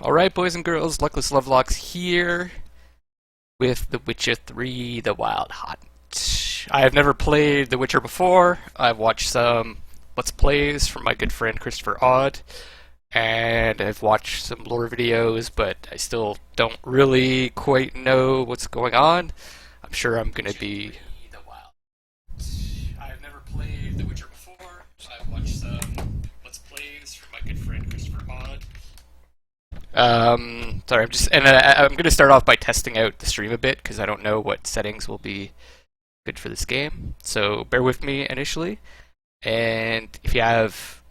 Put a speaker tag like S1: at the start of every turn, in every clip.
S1: Alright, boys and girls, Luckless Lovelocks here with The Witcher 3 The Wild Hunt. I have never played The Witcher before. I've watched some Let's Plays from my good friend Christopher Odd, and I've watched some lore videos, but I still don't really quite know what's going on. I'm sure I'm gonna be... I've never played The Witcher before. I've watched some Let's Plays from my good friend Christopher Odd. Sorry, I'm gonna start off by testing out the stream a bit because I don't know what settings will be good for this game. So bear with me initially, and if you have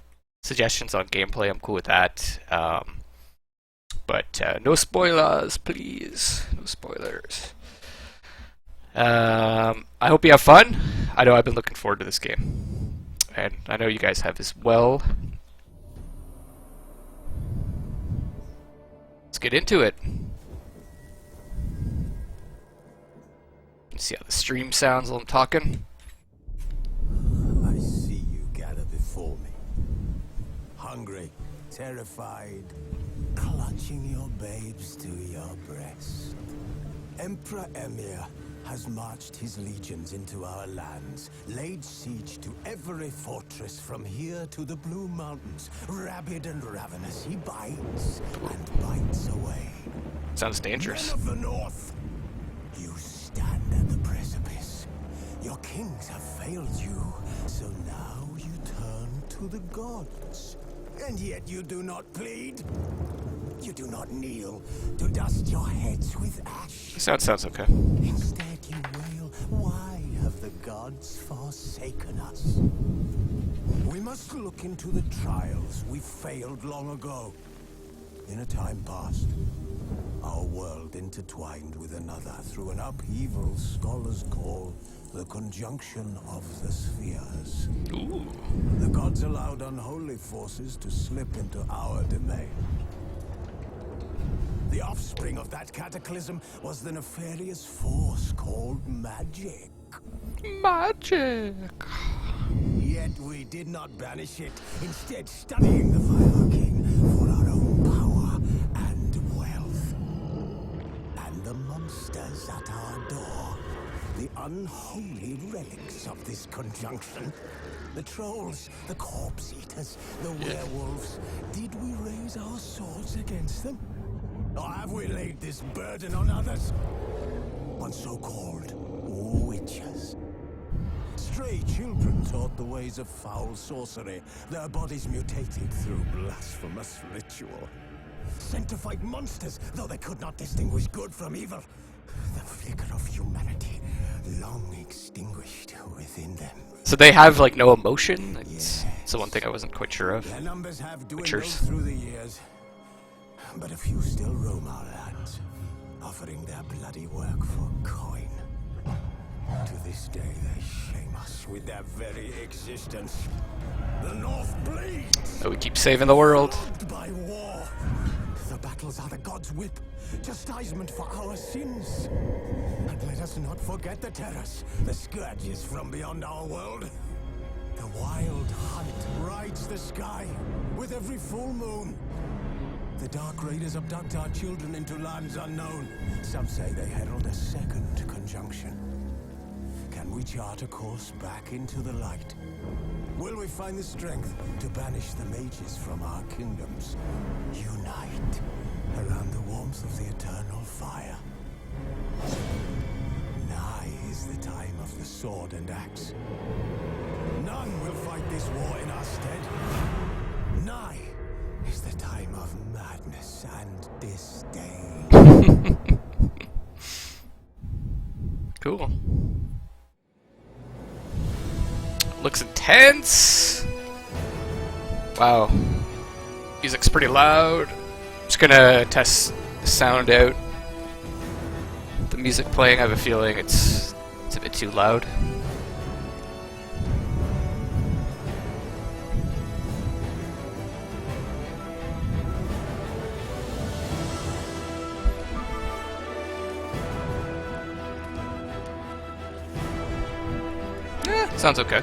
S1: suggestions on gameplay, I'm cool with that. But no spoilers, please. No spoilers. I hope you have fun. I know I've been looking forward to this game, and I know you guys have as well. Let's get into it. Let's see how the stream sounds while I'm talking.
S2: I see you gather before me. Hungry, terrified, clutching your babes to your breast. Emperor Emir has marched his legions into our lands, laid siege to every fortress from here to the Blue Mountains. Rabid and ravenous, he bites and bites away.
S1: Sounds dangerous.
S2: Men of the North, you stand at the precipice. Your kings have failed you, so now you turn to the gods. And yet you do not plead. You do not kneel to dust your heads with ash.
S1: Sounds okay.
S2: Instead you wail, why have the gods forsaken us? We must look into the trials we failed long ago. In a time past, our world intertwined with another through an upheaval scholars call the conjunction of the spheres.
S1: Ooh.
S2: The gods allowed unholy forces to slip into our domain. The offspring of that cataclysm was the nefarious force called magic.
S1: Magic.
S2: Yet we did not banish it, instead studying the Fire King for our own power and wealth. And the monsters at our door, the unholy relics of this conjunction. The trolls, the corpse eaters, the werewolves. Did we raise our swords against them? Or have we laid this burden on others? On so-called witches. Stray children taught the ways of foul sorcery, their bodies mutated through blasphemous ritual. Sent to fight monsters, though they could not distinguish good from evil. The flicker of humanity, long extinguished within them.
S1: So they have like no emotion? It's the one thing I wasn't quite sure of.
S2: Their numbers have dwindled
S1: Witchers.
S2: through the years, but a few still roam our lands, offering their bloody work for coin. To this day, they shame us with their very existence. The North bleeds.
S1: Oh, we keep saving the world.
S2: Flogged by war. The battles are the gods' whip, chastisement for our sins. And let us not forget the terrors, the scourges from beyond our world. The wild hunt rides the sky with every full moon. The Dark Raiders abduct our children into lands unknown. Some say they herald a second conjunction. Can we chart a course back into the light? Will we find the strength to banish the mages from our kingdoms? Unite around the warmth of the eternal fire. Nigh is the time of the sword and axe. None will fight this war in our stead. Nigh is the time of madness and disdain.
S1: Cool. Looks intense. Wow. Music's pretty loud. Just gonna test the sound out. The music playing, I have a feeling it's a bit too loud. Sounds okay.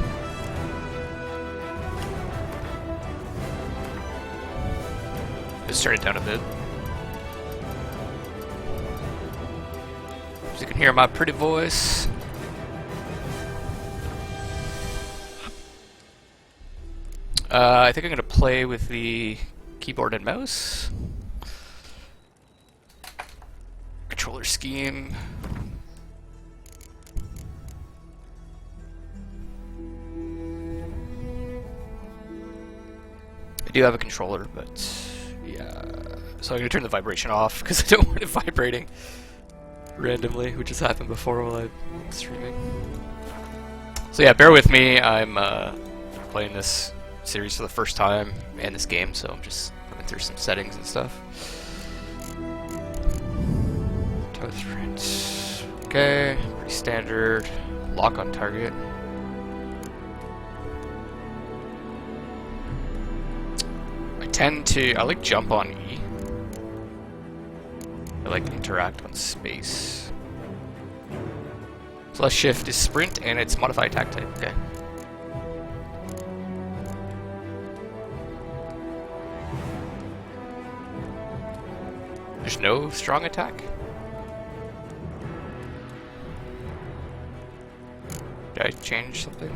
S1: Just turn it down a bit. can hear my pretty voice. I think I'm gonna play with the keyboard and mouse. Controller scheme. I do have a controller, but yeah. So I'm gonna turn the vibration off because I don't want it vibrating randomly, which has happened before while I'm streaming. So yeah, bear with me. I'm playing this series for the first time and this game, so I'm just going through some settings and stuff. Toe threat. Okay, pretty standard. Lock on target. I like jump on E. I like interact on space. Plus shift is sprint and it's modified attack type. Okay. There's no strong attack? Did I change something?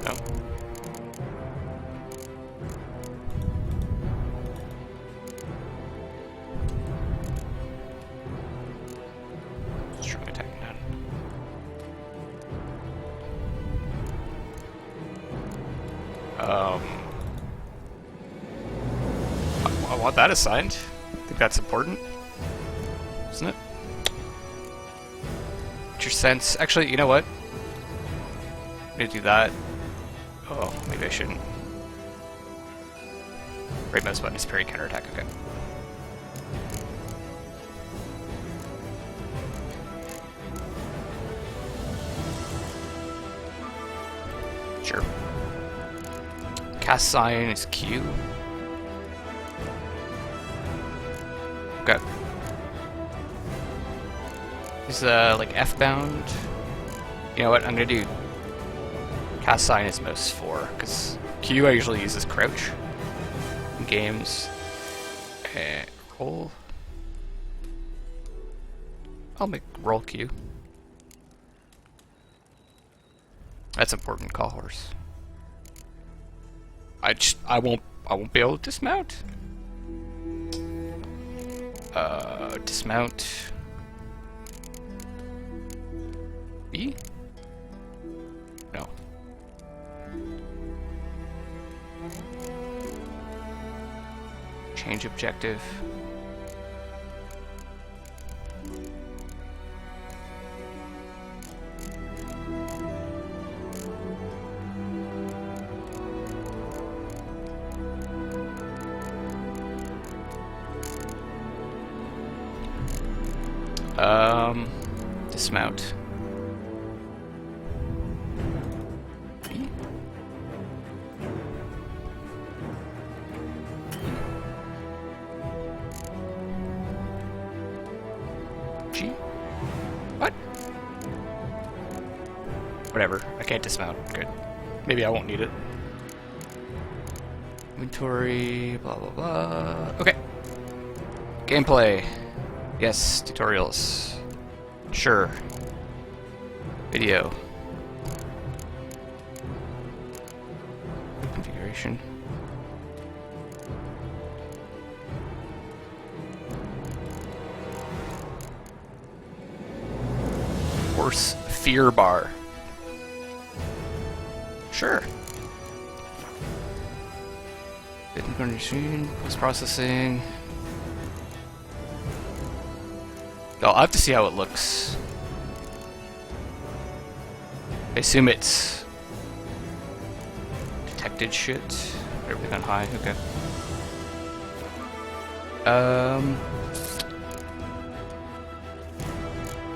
S1: No. Strong attack none. I want that assigned. I think that's important, isn't it? What's your sense? Actually, you know what? I'm gonna do that. Oh, maybe I shouldn't. Right mouse button is parry counterattack. Okay. Sure. Cast sign is Q. Okay. Is like F bound? You know what? I'm gonna do cast sign is mouse 4 because Q I usually use as crouch in games. Roll. I'll make roll Q. That's important. Call horse. I won't be able to dismount. Dismount. B? No. Change objective. Dismount. B? G? What? Whatever. I can't dismount. Good. Maybe I won't need it. Inventory, blah blah blah. Okay. Gameplay. Yes, tutorials. Sure. Video. Configuration. Horse fear bar. Sure. Bitcoin machine, post-processing. I'll have to see how it looks. I assume it's detected shit. Everything on high, okay.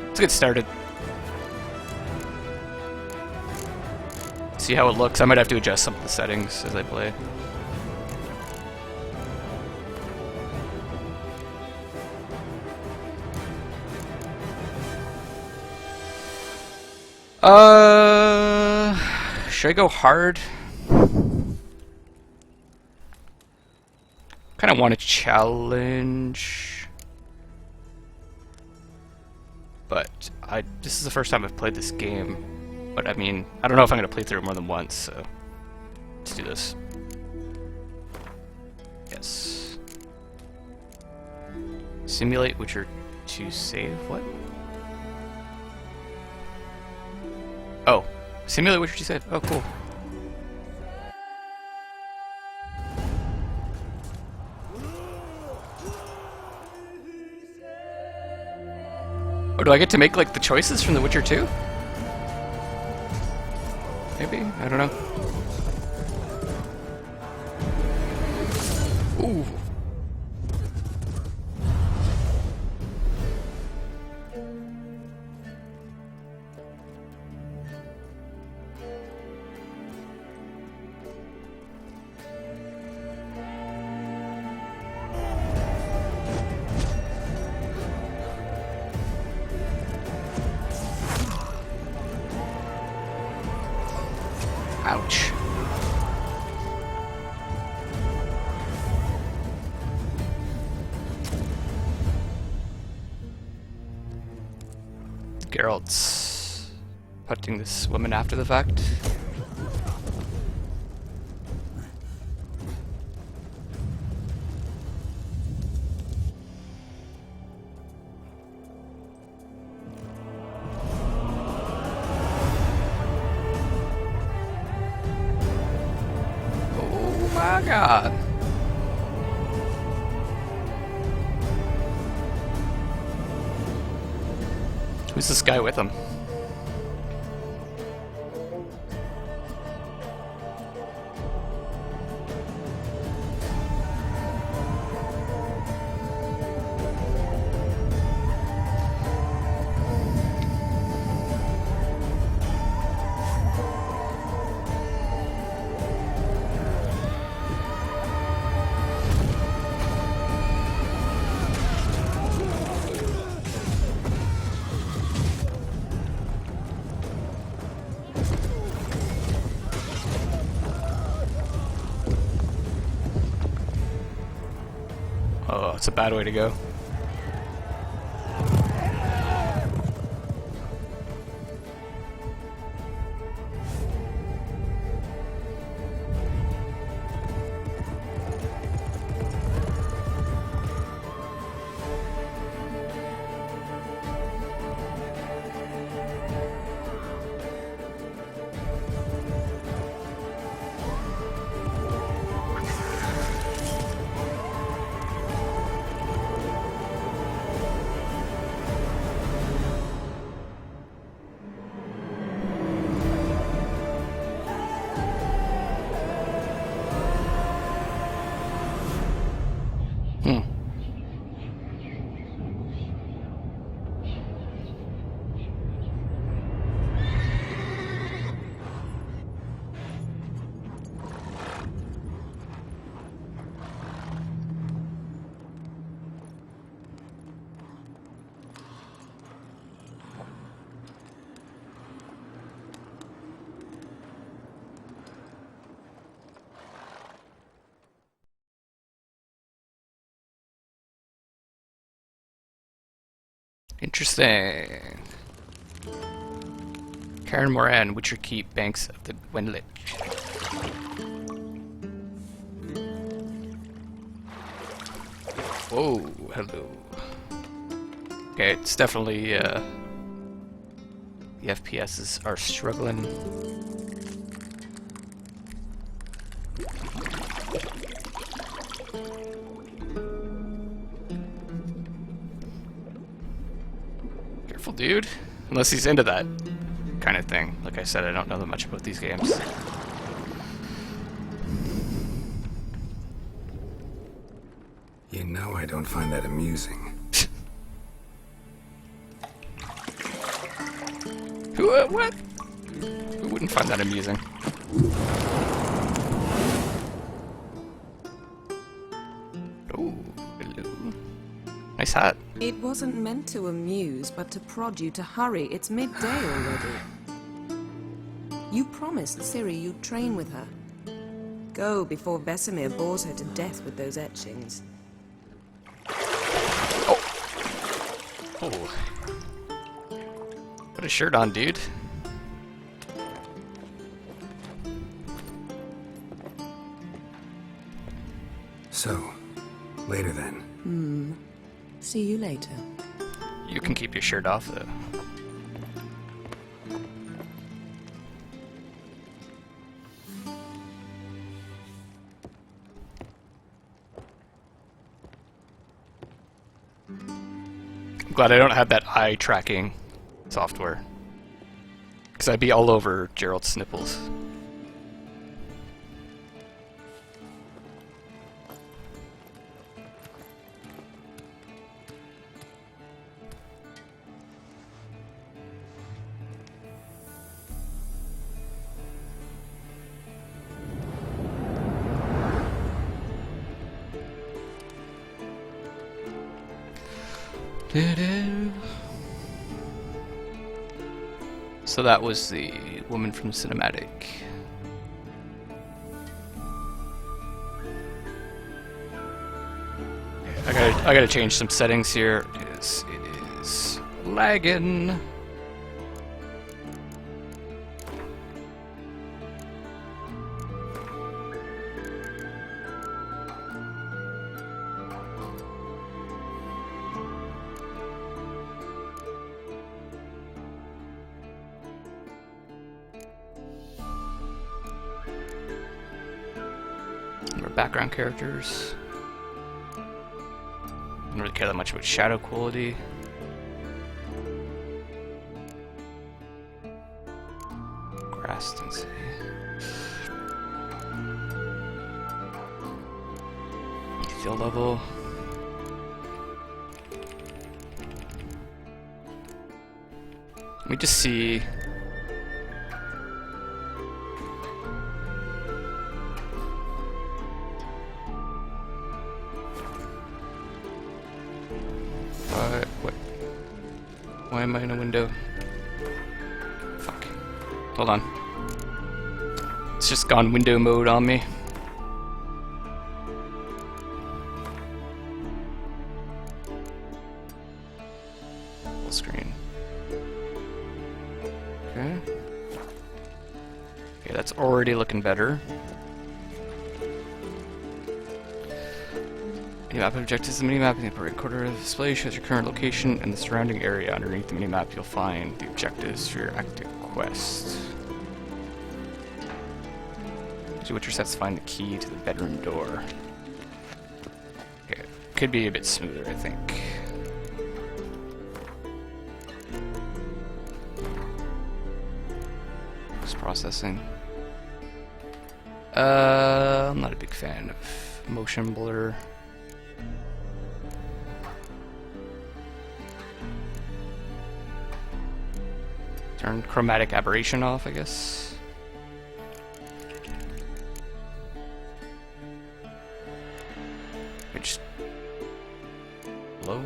S1: Let's get started. See how it looks. I might have to adjust some of the settings as I play. Should I go hard? Kind of want to challenge, but this is the first time I've played this game. But I mean, I don't know if I'm gonna play through it more than once, so let's do this. Yes. Simulate Witcher 2 save. What? Oh, simulate Witcher 2 save. Oh, cool. Oh, do I get to make like the choices from The Witcher 2? Maybe? I don't know. Ooh. Ouch. Geralt's putting this woman after the fact. Oh my god. Who's this guy with him? Oh, it's a bad way to go. Interesting. Kaer Morhen, Witcher Keep, banks of the Gwent. Whoa, hello. Okay, it's definitely the FPSs are struggling. Careful, dude. Unless he's into that kind of thing. Like I said, I don't know that much about these games.
S2: You know I don't find that amusing.
S1: What? Who wouldn't find that amusing? Oh, hello. Nice hat.
S3: It wasn't meant to amuse, but to prod you to hurry. It's midday already. You promised Ciri you'd train with her. Go before Vesemir bores her to death with those etchings.
S1: Oh. Put a shirt on, dude.
S2: So, later then.
S3: See you later.
S1: You can keep your shirt off, though. I'm glad I don't have that eye tracking software. Because I'd be all over Gerald's nipples. So that was the woman from the cinematic. I gotta change some settings here. It is lagging. Our background characters. Don't really care that much about shadow quality. Grass density. Detail level. Let me just see. What? Why am I in a window? Fuck. Hold on. It's just gone window mode on me. Full screen. Okay. Okay, that's already looking better. Minimap objectives. The minimap in the upper right corner of the display shows your current location and the surrounding area. Underneath the minimap, you'll find the objectives for your active quest. Do what your sets find the key to the bedroom door. Okay, could be a bit smoother, I think. Just processing. I'm not a big fan of motion blur. Turn chromatic aberration off, I guess. Which low.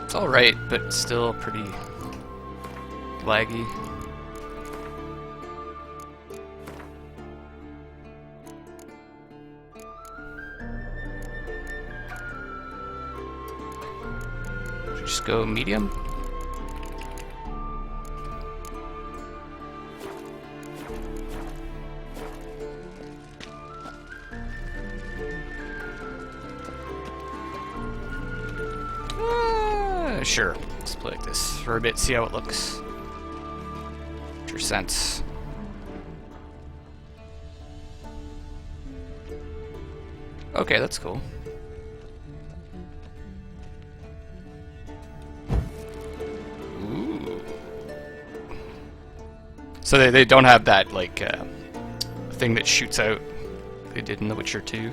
S1: It's alright, but still pretty laggy. Should we just go medium? Sure, let's play like this for a bit, see how it looks. Get your sense. Okay, that's cool. Ooh. So they don't have that, like, thing that shoots out. They did in The Witcher 2.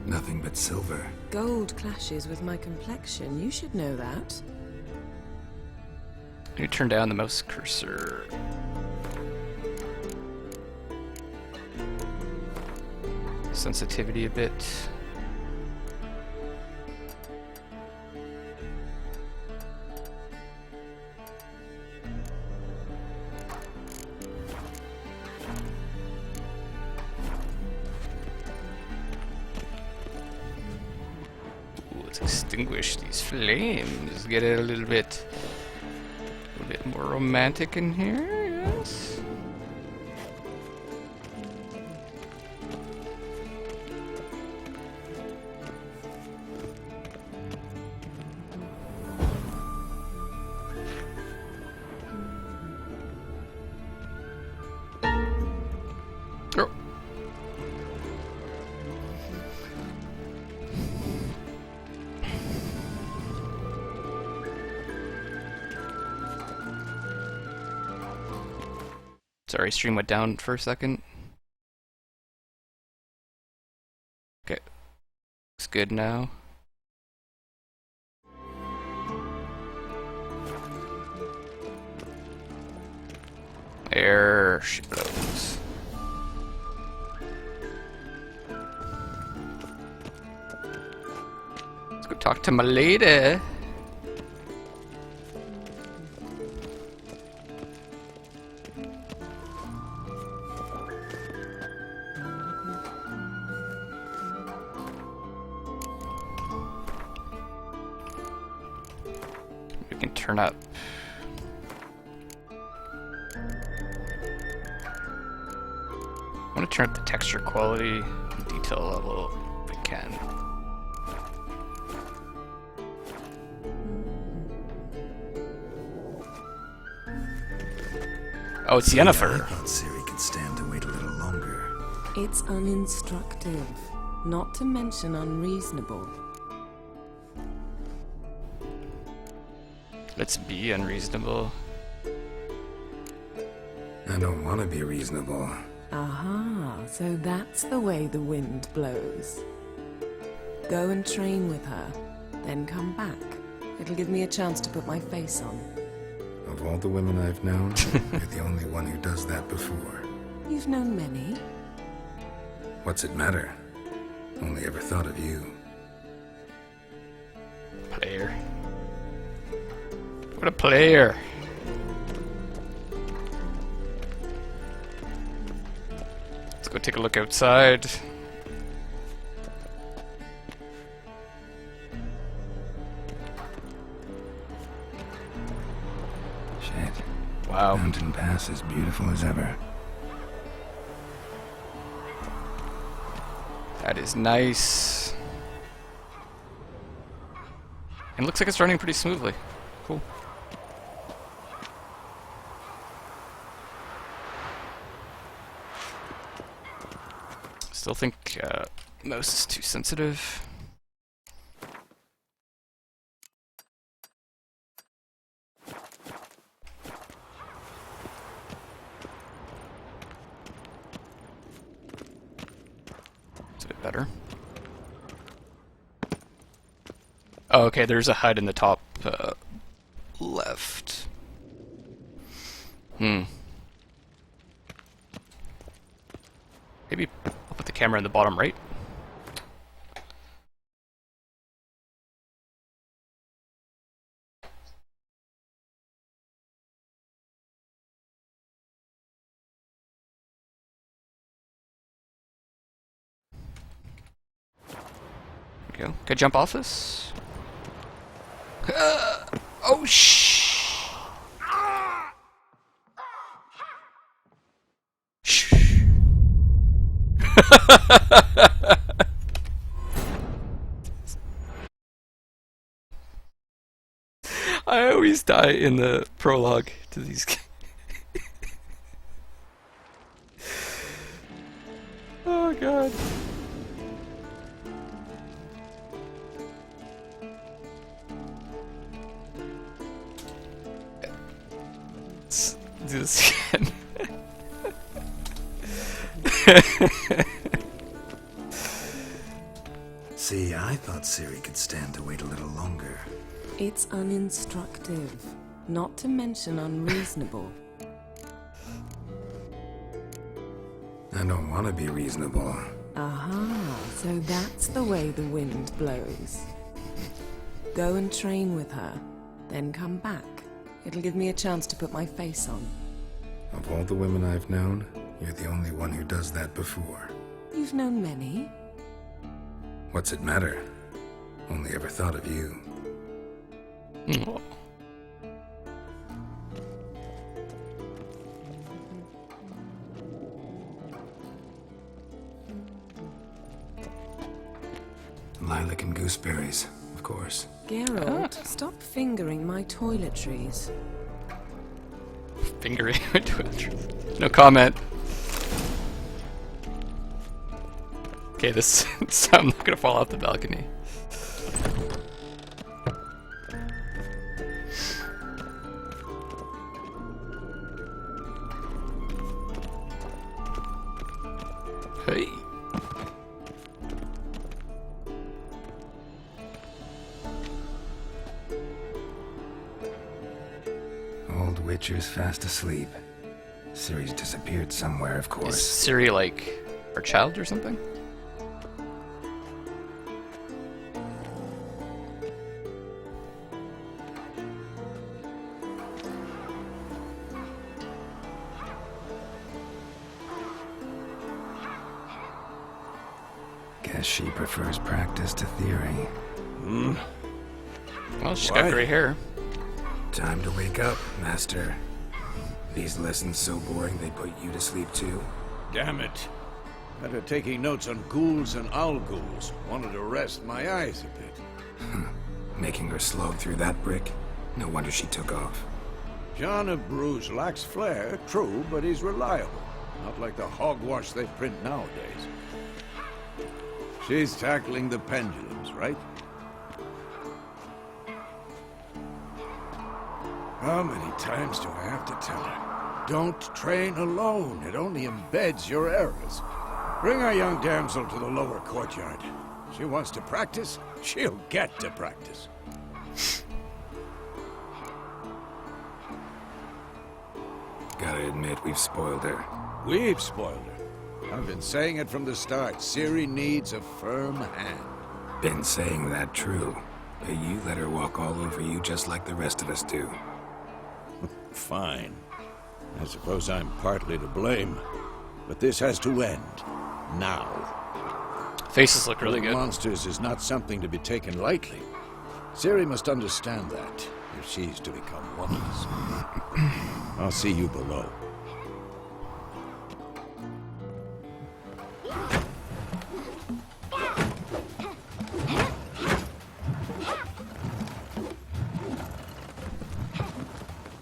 S4: Nothing but silver.
S3: Gold clashes with my complexion. You should know that.
S1: You turn down the mouse cursor. Sensitivity a bit. Ooh, let's extinguish these flames. Get it a little bit more romantic in here. Yes. Oh. Sorry, stream went down for a second. Okay. Looks good now. There she goes. Let's go talk to my lady. We can turn up. I want to turn up the texture quality and detail level if we can. Oh, it's
S4: I
S1: Yennefer.
S4: thought Ciri could stand to wait a little longer.
S3: It's uninstructive, not to mention unreasonable.
S1: Let's be unreasonable.
S4: I don't want to be reasonable.
S3: Aha, so that's the way the wind blows. Go and train with her, then come back. It'll give me a chance to put my face on.
S4: Of all the women I've known, you're the only one who does that before.
S3: You've known many.
S4: What's it matter? Only ever thought of you.
S1: Player. What a player. Let's go take a look outside.
S4: Shit.
S1: Wow.
S4: Mountain Pass is beautiful as ever.
S1: That is nice. And looks like it's running pretty smoothly. Cool. Still think mouse is too sensitive. It's a bit better. Oh, okay, there's a HUD in the top left. Maybe I'll put the camera in the bottom right. There we go. Can I jump off this? Oh, shh. Shh. I always die in the prologue to these games. Oh god. Let's do this again.
S4: See, I thought Ciri could stand to wait a little longer.
S3: It's uninstructive, not to mention unreasonable.
S4: I don't want to be reasonable.
S3: Aha, so that's the way the wind blows. Go and train with her, then come back. It'll give me a chance to put my face on.
S4: Of all the women I've known, you're the only one who does that before.
S3: You've known many.
S4: What's it matter? Only ever thought of you.
S1: Oh.
S4: Lilac and gooseberries, of course.
S3: Geralt, stop fingering my toiletries.
S1: Fingering into it. No comment. Okay, this. I'm not gonna fall off the balcony. Hey.
S4: Old Witcher's fast asleep. Ciri's disappeared somewhere, of
S1: Is
S4: course.
S1: Ciri like our child or something?
S4: Guess she prefers practice to theory.
S1: Well, she's got gray hair.
S4: Time to wake up, Master. These lessons so boring they put you to sleep too?
S5: Damn it. Had her taking notes on ghouls and owl ghouls. Wanted to rest my eyes a bit.
S4: Making her slog through that brick? No wonder she took off.
S5: John of Bruges lacks flair, true, but he's reliable. Not like the hogwash they print nowadays. She's tackling the pendulums, right? How many times do I have to tell her? Don't train alone. It only embeds your errors. Bring our young damsel to the lower courtyard. She wants to practice, she'll get to practice.
S4: Gotta admit, we've spoiled her.
S5: We've spoiled her. I've been saying it from the start. Ciri needs a firm hand.
S4: Been saying that true. But you let her walk all over you just like the rest of us do.
S5: Fine. I suppose I'm partly to blame. But this has to end. Now.
S1: Faces look really
S5: Killing
S1: good.
S5: monsters is not something to be taken lightly. Ciri must understand that, if she's to become one of us. I'll see you below.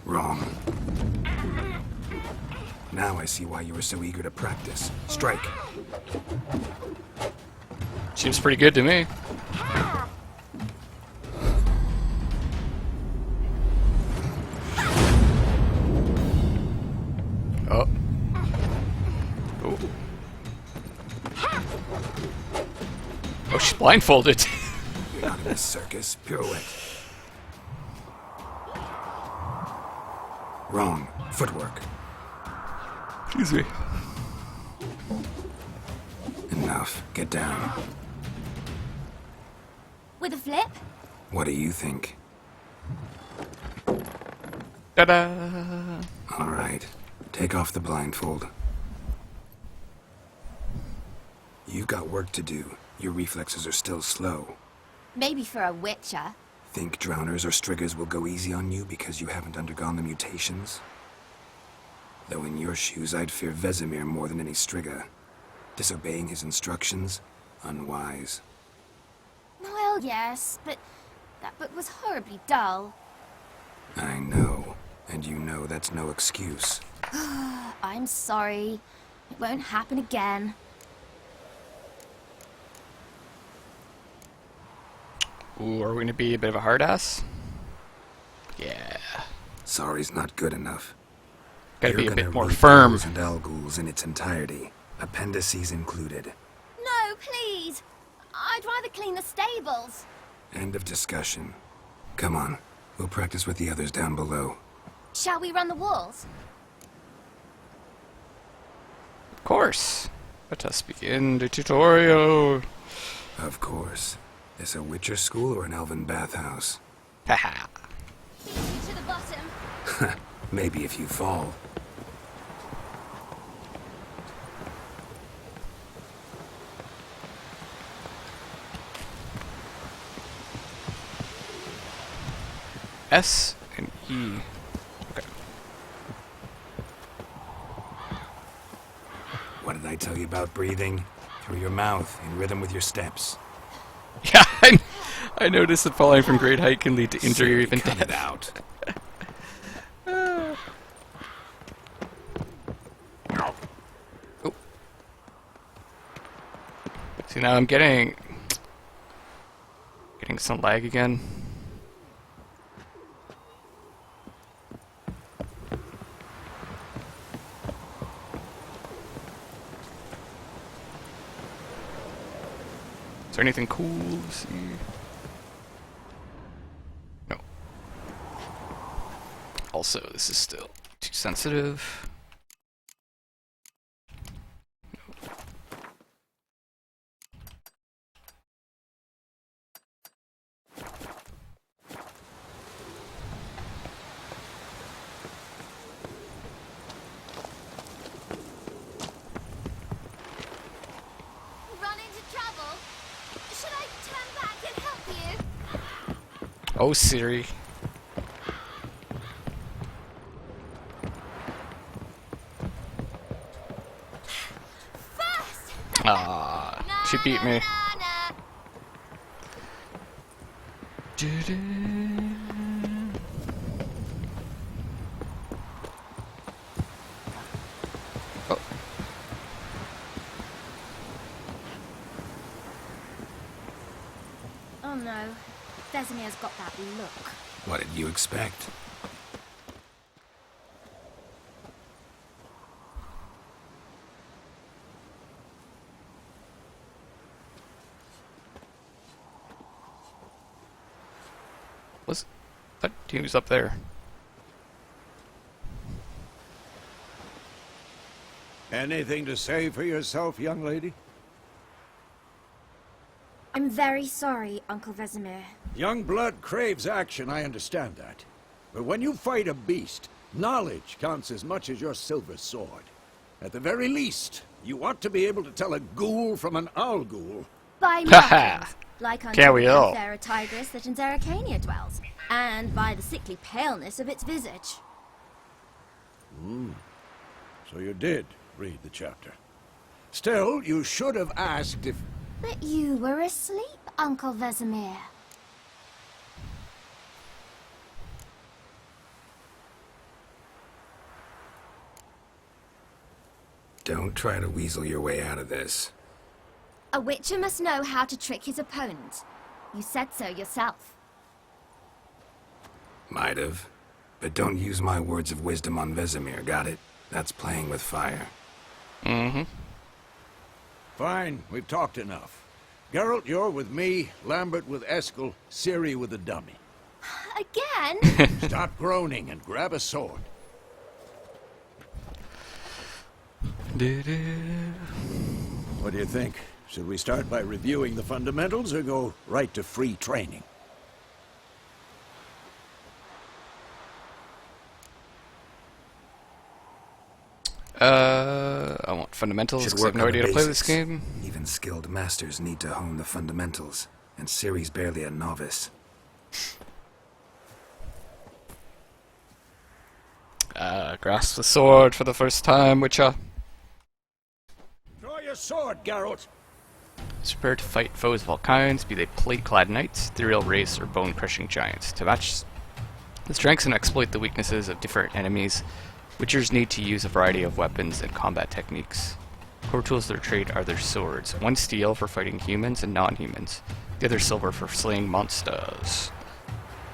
S4: Wrong. Now I see why you were so eager to practice. Strike.
S1: Seems pretty good to me. Oh. Oh. Oh, she's blindfolded.
S4: You're not in a circus. Pirouette. Wrong. Footwork.
S1: Excuse me.
S4: Enough. Get down.
S6: With a flip?
S4: What do you think?
S1: Ta-da!
S4: All right. Take off the blindfold. You've got work to do. Your reflexes are still slow.
S6: Maybe for a witcher.
S4: Think drowners or striggers will go easy on you because you haven't undergone the mutations? Though in your shoes, I'd fear Vesemir more than any strigger. Disobeying his instructions? Unwise.
S6: Well, yes, but that book was horribly dull.
S4: I know. And you know that's no excuse.
S6: I'm sorry. It won't happen again.
S1: Ooh, are we gonna be a bit of a hard ass? Yeah.
S4: Sorry's not good enough.
S1: Gotta be
S4: You're
S1: a bit
S4: gonna
S1: more
S4: read
S1: firm.
S4: Ghouls and Alghouls in its entirety, appendices included.
S6: No, please. I'd rather clean the stables.
S4: End of discussion. Come on, we'll practice with the others down below.
S6: Shall we run the walls?
S1: Of course. Let us begin the tutorial.
S4: Of course. This a Witcher school or an elven bathhouse?
S1: Haha.
S6: Easy to the bottom.
S4: Maybe if you fall.
S1: S and E. Okay.
S4: What did I tell you about breathing? Through your mouth, in rhythm with your steps.
S1: Yeah, I noticed that falling from great height can lead to injury or even
S4: Cut
S1: death.
S4: it out.
S1: Oh. See, now I'm getting some lag again. Is there anything cool to see? No. Also, this is still too sensitive.
S6: Run into trouble? Should I turn back and help you?
S1: Oh, Siri.
S6: First!
S1: Ah, she beat me.
S6: Na.
S1: Oh.
S6: Oh no. Vesemir's got that look.
S4: What did you expect?
S1: Was that team's up there?
S5: Anything to say for yourself, young lady?
S6: I'm very sorry, Uncle Vesemir.
S5: Young blood craves action, I understand that. But when you fight a beast, knowledge counts as much as your silver sword. At the very least, you ought to be able to tell a ghoul from an owl ghoul.
S6: By
S1: Haha.
S6: markings, like unto
S1: Can't we
S6: the
S1: all?
S6: Panthera tigris that in Zerrikania dwells, and by the sickly paleness of its visage.
S5: So you did read the chapter. Still, you should have asked if...
S6: But you were asleep, Uncle Vesemir.
S4: Don't try to weasel your way out of this.
S6: A witcher must know how to trick his opponent. You said so yourself.
S4: Might have. But don't use my words of wisdom on Vesemir, got it? That's playing with fire.
S1: Mm-hmm.
S5: Fine, we've talked enough. Geralt, you're with me, Lambert with Eskel, Ciri with the dummy.
S6: Again?
S5: Stop groaning and grab a sword. What do you think? Should we start by reviewing the fundamentals or go right to free training?
S1: I want fundamentals
S4: Should
S1: because I have
S4: work
S1: no
S4: on the
S1: idea to play this
S4: basics.
S1: game.
S4: Even skilled masters need to hone the fundamentals, and Ciri's barely a novice.
S1: Grasp the sword for the first time, Witcher.
S5: Draw your sword, Geralt!
S1: Is prepared to fight foes of all kinds, be they plate-clad knights, ethereal race, or bone-crushing giants. To match the strengths and exploit the weaknesses of different enemies, Witchers need to use a variety of weapons and combat techniques. Core tools of their trade are their swords, one steel for fighting humans and non-humans, the other silver for slaying monsters.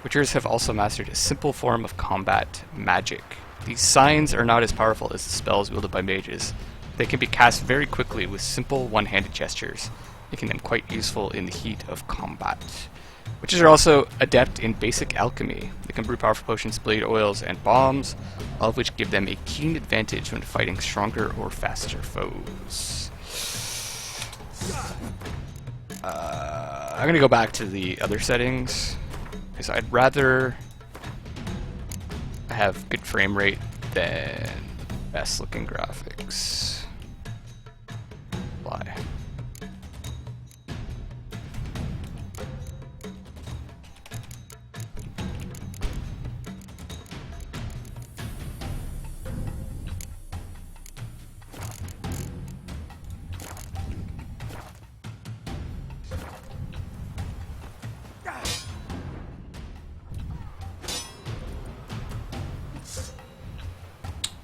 S1: Witchers have also mastered a simple form of combat, magic, These signs are not as powerful as the spells wielded by mages. They can be cast very quickly with simple one-handed gestures, making them quite useful in the heat of combat. Witches are also adept in basic alchemy. They can brew powerful potions, blade oils, and bombs, all of which give them a keen advantage when fighting stronger or faster foes. I'm gonna go back to the other settings, because I'd rather have good frame rate than the best looking graphics. Why?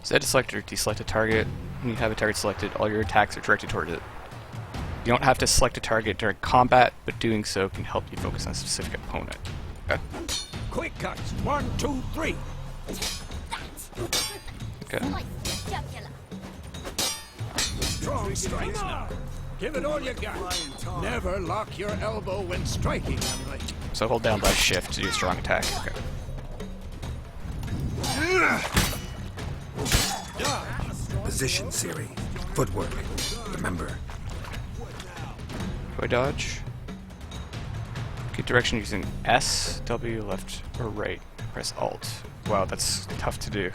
S1: Set to select or deselect a target. When you have a target selected, all your attacks are directed toward it. You don't have to select a target during combat, but doing so can help you focus on a specific opponent. Okay.
S5: Quick cuts. 1, 2, 3.
S1: Okay.
S6: Slice your jugular.
S5: Strong strikes now. Give it all you got. Never lock your elbow when striking, Emily.
S1: So hold down left shift to do a strong attack. Okay.
S4: Position, Siri. Footwork. Remember.
S1: Do I dodge? Get direction using S, W, left, or right. Press Alt. Wow, that's tough to do.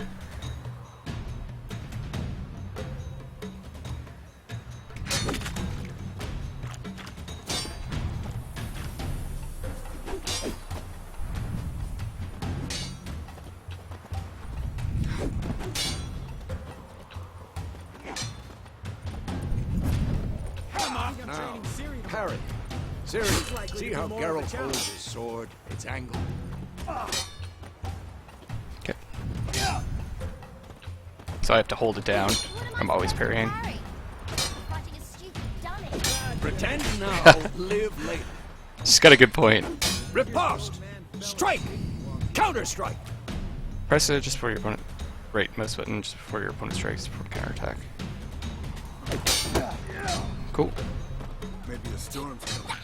S5: Now, parry. Siri, see how Geralt holds his sword? It's angled.
S1: Okay. So I have to hold it down. I'm always parrying.
S6: Fighting a stupid dummy.
S5: Pretend now, live later.
S1: She's got a good point.
S5: Riposte! Strike! Counter-strike!
S1: Press it just before your opponent. Right, mouse button just before your opponent strikes for counterattack. Cool.
S2: Maybe the storm's coming.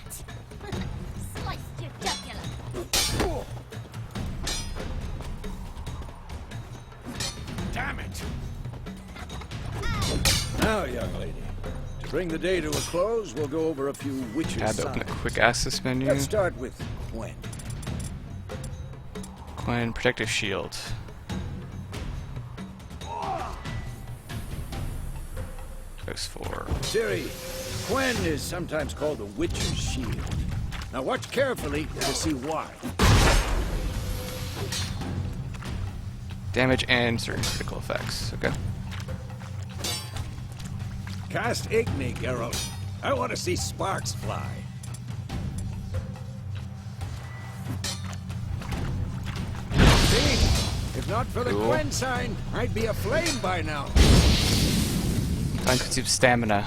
S6: Slice your jugular.
S5: Damn it! Now, young lady, to bring the day to a close, we'll go over a few witches'
S1: Tab to open the
S5: signs.
S1: quick access menu.
S5: Let's start with Gwent.
S1: Gwen, protective shield. Goes for.
S5: Siri, Gwen is sometimes called the Witcher's Shield. Now watch carefully to see why.
S1: Damage and certain critical effects. Okay.
S5: Cast Igni, Geralt. I want to see sparks fly. See? If not for the
S1: Cool.
S5: Gwen sign, I'd be aflame by now.
S1: Time consumes stamina.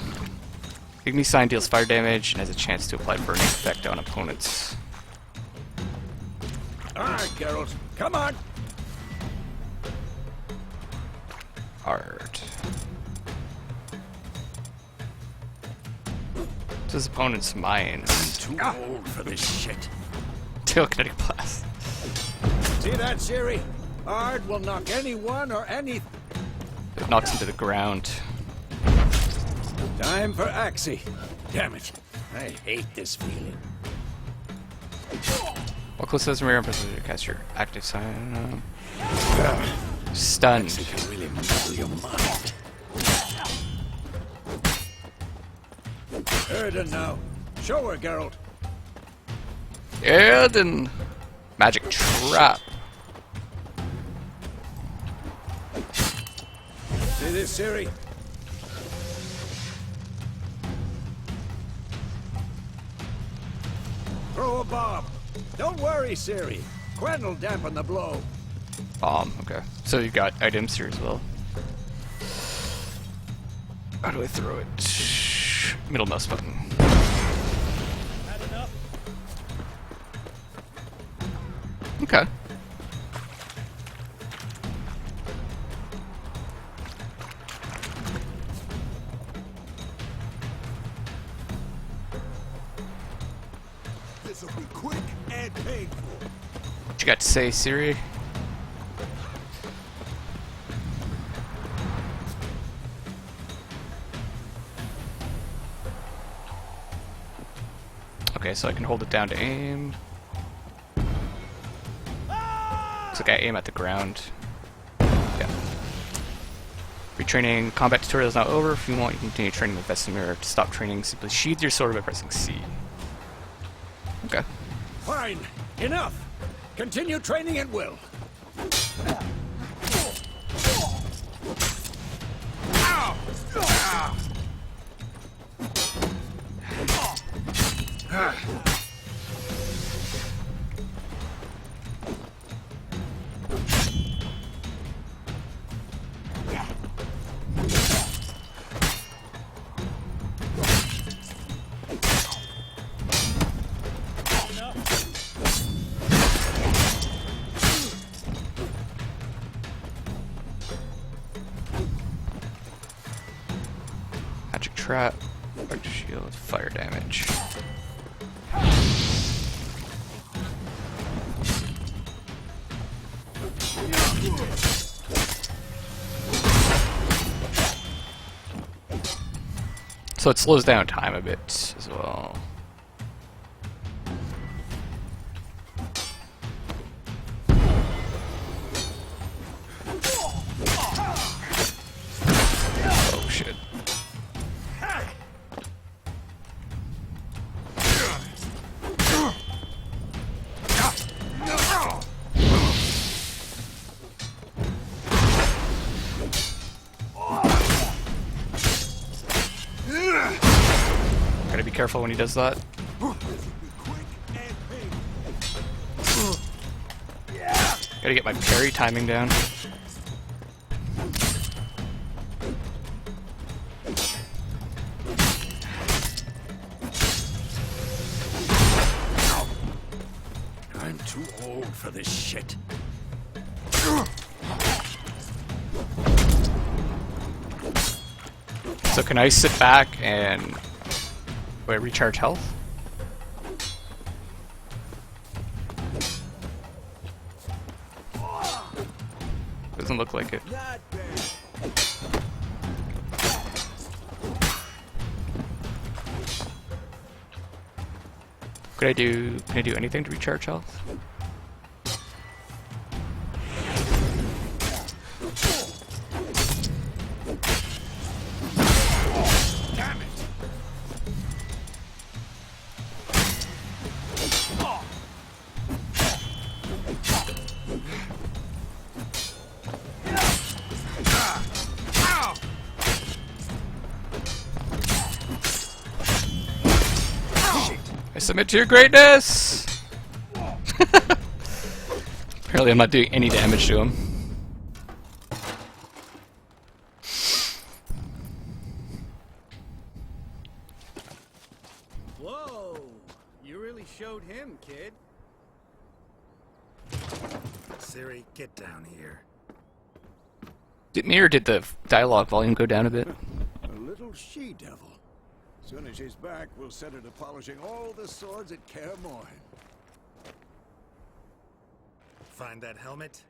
S1: Igni sign deals fire damage and has a chance to apply burning effect on opponents.
S5: Alright, Geralt. Come on.
S1: Art. This is opponent's minds.
S5: Too old for this shit.
S1: Telekinetic blast.
S5: See that, Siri? Ard will knock anyone or anything.
S1: It knocks him to the ground.
S5: Time for Axie. Damn it. I hate this feeling.
S1: While close to the mirror, press to cast your active sign. Stunned.
S5: Axie can really muddle your mind. Erden now. Show her, Geralt.
S1: And then magic trap.
S5: See this, Siri? Throw a bomb. Don't worry, Siri. Gwen will dampen the blow.
S1: Bomb. Okay. So you've got items here as well. How do I throw it? Middle mouse button. Okay. that say, Siri? Okay, so I can hold it down to aim. Looks like I aim at the ground. Yeah. Retraining combat tutorial is now over. If you want, you can continue training with Vesemir. To stop training, simply sheath your sword by pressing C. Okay.
S5: Fine. Enough. Continue training at will.
S1: Magic trap, electric shield, fire damage. So it slows down time a bit as well. Oh shit. Gotta be careful when he does that. Gotta get my parry timing down.
S5: I'm too old for this shit.
S1: So can I sit back and wait, recharge health? Doesn't look like it. Can I do anything to recharge health?
S5: Damn it!
S1: I submit to your greatness! Apparently I'm not doing any damage to him.
S7: Whoa! You really showed him, kid.
S4: Siri, get down here.
S1: Did me or did the dialogue volume go down a bit?
S5: A little she-devil. Soon as she's back, we'll set her to polishing all the swords at Kaer Morhen.
S4: Find that helmet?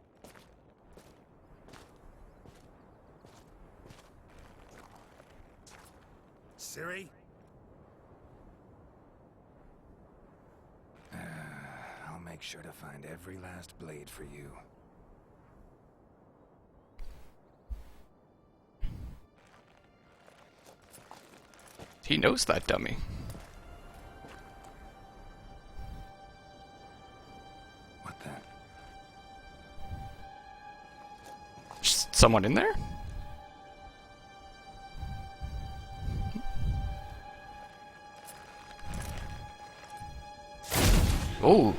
S4: Siri? I'll make sure to find every last blade for you.
S1: He knows that dummy.
S4: What the?
S1: Just someone in there? Oh.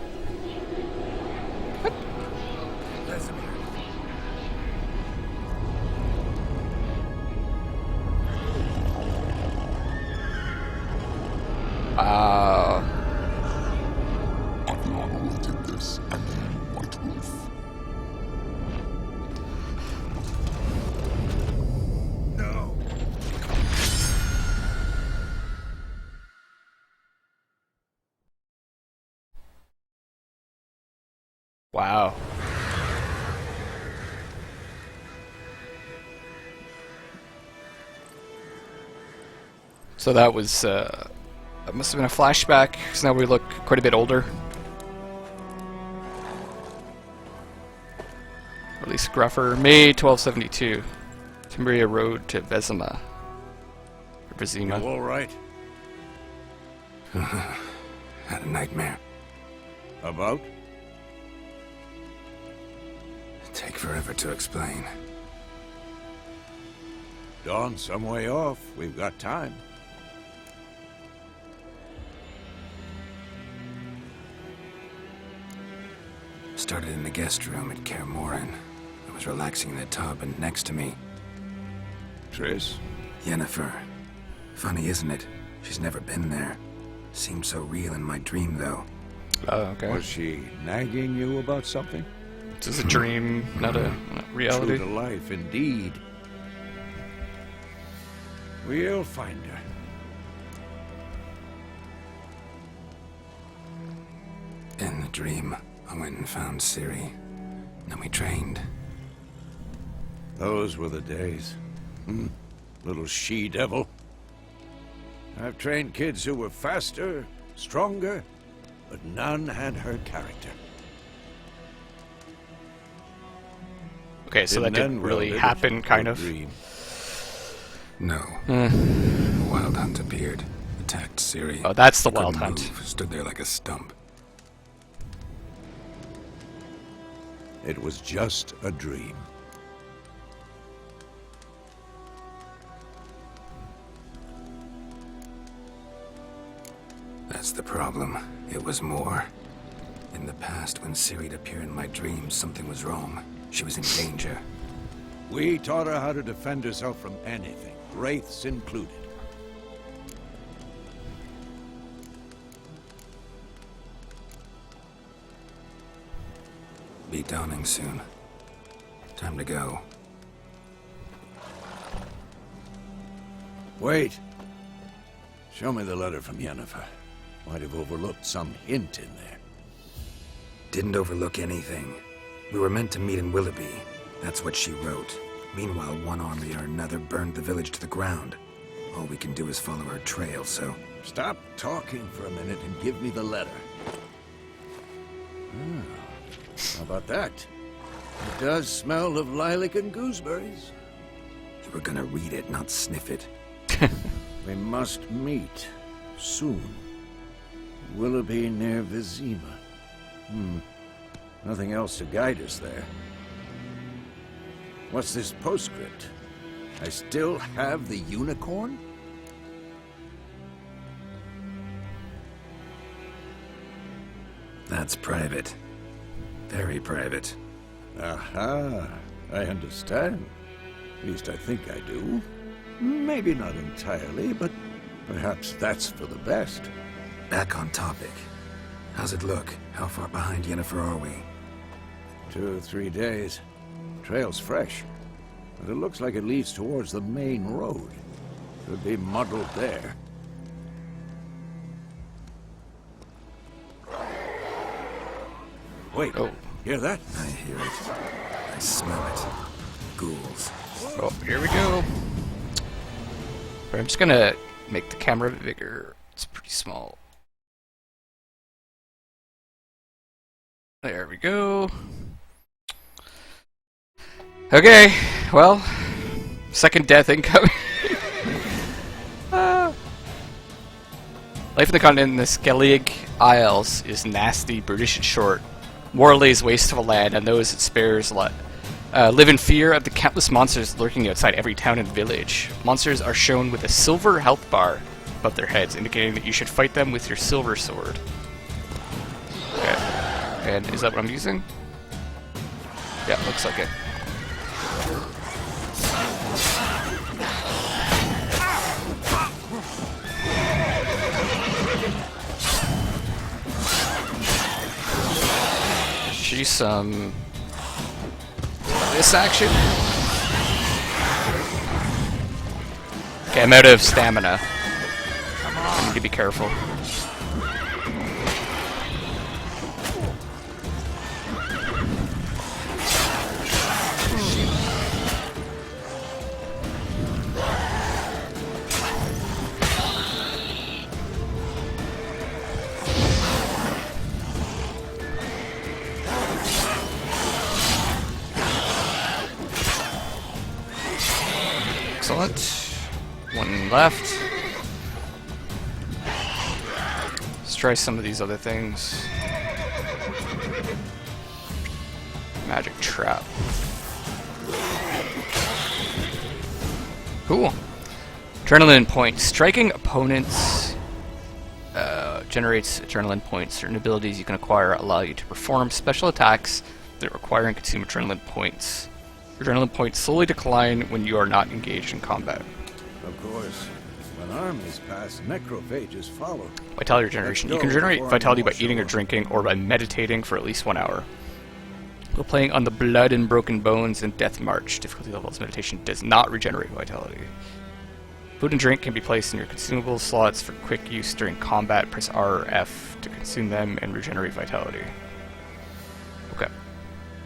S1: Wow. So that was, that must have been a flashback, because now we look quite a bit older. Or at least gruffer. May 1272. Timberia Road to Vezima. Or Vezima.
S5: You all right?
S4: Had a nightmare.
S5: About?
S4: Take forever to explain.
S5: Dawn's some way off. We've got time.
S4: Started in the guest room at Kaer Morhen. I was relaxing in the tub, and next to me,
S5: Triss?
S4: Yennefer. Funny, isn't it? She's never been there. Seemed so real in my dream, though.
S1: Oh, okay.
S5: Was she nagging you about something?
S1: This is a dream, not a reality.
S5: True to life, indeed. We'll find her.
S4: In the dream, I went and found Ciri. Then we trained.
S5: Those were the days. Little she-devil. I've trained kids who were faster, stronger, but none had her character.
S1: Okay, so that didn't really happen, kind of.
S5: Dream.
S4: No. The Wild Hunt appeared, attacked Ciri.
S1: Oh, that's the
S4: Couldn't
S1: Wild Hunt.
S4: move, stood there like a stump.
S5: It was just a dream.
S4: That's the problem. It was more. In the past, when Ciri'd appear in my dreams, something was wrong. She was in danger.
S5: We taught her how to defend herself from anything, wraiths included.
S4: Be dawning soon. Time to go.
S5: Wait. Show me the letter from Yennefer. Might have overlooked some hint in there.
S4: Didn't overlook anything. We were meant to meet in Willoughby. That's what she wrote. Meanwhile, one army or another burned the village to the ground. All we can do is follow her trail, so...
S5: Stop talking for a minute and give me the letter. How about that? It does smell of lilac and gooseberries.
S4: You were gonna read it, not sniff it.
S5: We must meet. Soon. Willoughby near Vizima. Nothing else to guide us there. What's this postscript? I still have the unicorn?
S4: That's private. Very private.
S5: Aha, I understand. At least I think I do. Maybe not entirely, but perhaps that's for the best.
S4: Back on topic. How's it look? How far behind Yennefer are we?
S5: 2 or 3 days. Trail's fresh, but it looks like it leads towards the main road. Could be muddled there. Wait,
S1: Oh.
S5: hear that?
S4: I hear it. I smell it. Ghouls.
S1: Oh, here we go. I'm just gonna make the camera a bit bigger. It's pretty small. There we go. Okay, well, second death incoming. Life in the continent in the Skellig Isles is nasty, brutish, and short. War lays waste to the land, and those it spares live in fear of the countless monsters lurking outside every town and village. Monsters are shown with a silver health bar above their heads, indicating that you should fight them with your silver sword. Okay. And is that what I'm using? Yeah, looks like it. She's some... this action? Okay, I'm out of stamina. I need to be careful. Excellent. One left. Let's try some of these other things. Magic trap. Cool. Adrenaline points. Striking opponents generates adrenaline points. Certain abilities you can acquire allow you to perform special attacks that require and consume adrenaline points. Adrenaline points slowly decline when you are not engaged in combat.
S5: Of course, when armies pass, necrophages follow.
S1: Vitality regeneration. You can generate vitality by eating or drinking, or by meditating for at least 1 hour. While playing on the Blood and Broken Bones and Death March, difficulty levels meditation does not regenerate vitality. Food and drink can be placed in your consumable slots for quick use during combat. Press R or F to consume them and regenerate vitality. Okay.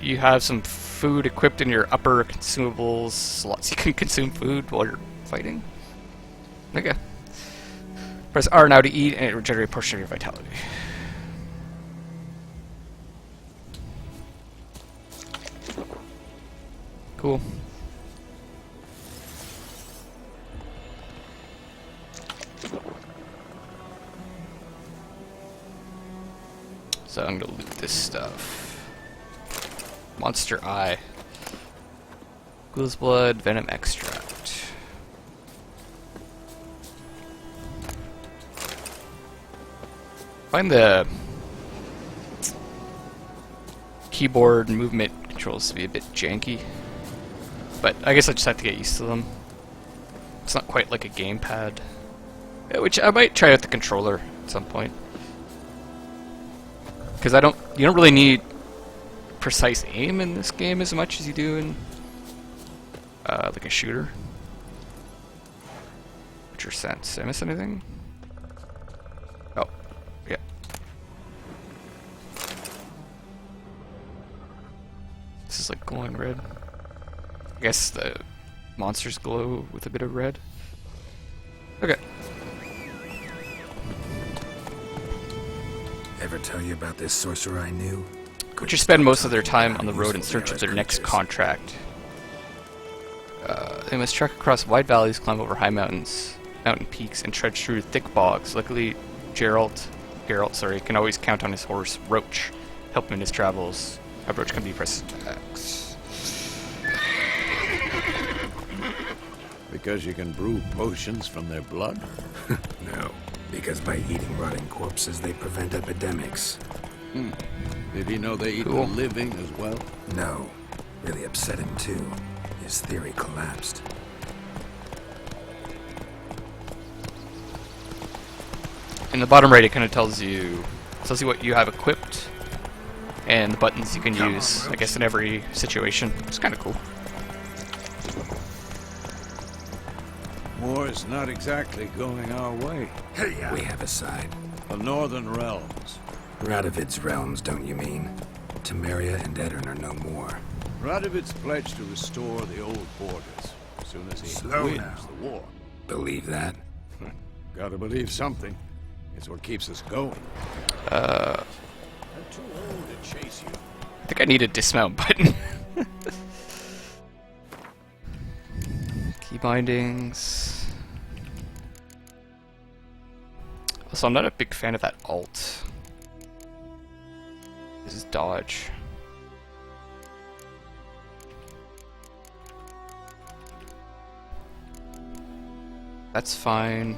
S1: You have some food equipped in your upper consumables slots. You can consume food while you're fighting. Okay. Press R now to eat and it regenerates a portion of your vitality. Cool. So I'm gonna loot this stuff. Monster Eye. Ghoul's Blood, Venom Extract. Find the keyboard movement controls to be a bit janky, but I guess I just have to get used to them. It's not quite like a gamepad, which I might try out the controller at some point. Because you don't really need precise aim in this game as much as you do in like a shooter. What's your sense? Did I miss anything? Oh, yeah. This is like glowing red. I guess the monsters glow with a bit of red. Okay.
S4: Ever tell you about this sorcerer I knew?
S1: Witchers spend most of their time on the road in search of their next contract. They must trek across wide valleys, climb over high mountain peaks, and trudge through thick bogs. Luckily, Geralt, can always count on his horse, Roach, help him in his travels. A Roach can be pressed X.
S5: Because you can brew potions from their blood?
S4: No, because by eating rotting corpses, they prevent epidemics.
S5: Did he know they eat
S1: Cool.
S5: the living as well?
S4: No, really upset him too. His theory collapsed.
S1: In the bottom right, it kind of tells you what you have equipped and the buttons you can use, I guess, in every situation. It's kind of cool.
S5: War's not exactly going our way.
S4: We have a side.
S5: The Northern Realms.
S4: Radovid's realms, don't you mean? Temeria and Edirn are no more.
S5: Radovid's pledged to restore the old borders as soon as he wins the war.
S4: Believe that?
S5: Gotta believe something. It's what keeps us going.
S1: I'm
S5: too old to chase you.
S1: I think I need a dismount button. Key bindings. Also, I'm not a big fan of that alt. This is dodge. That's fine.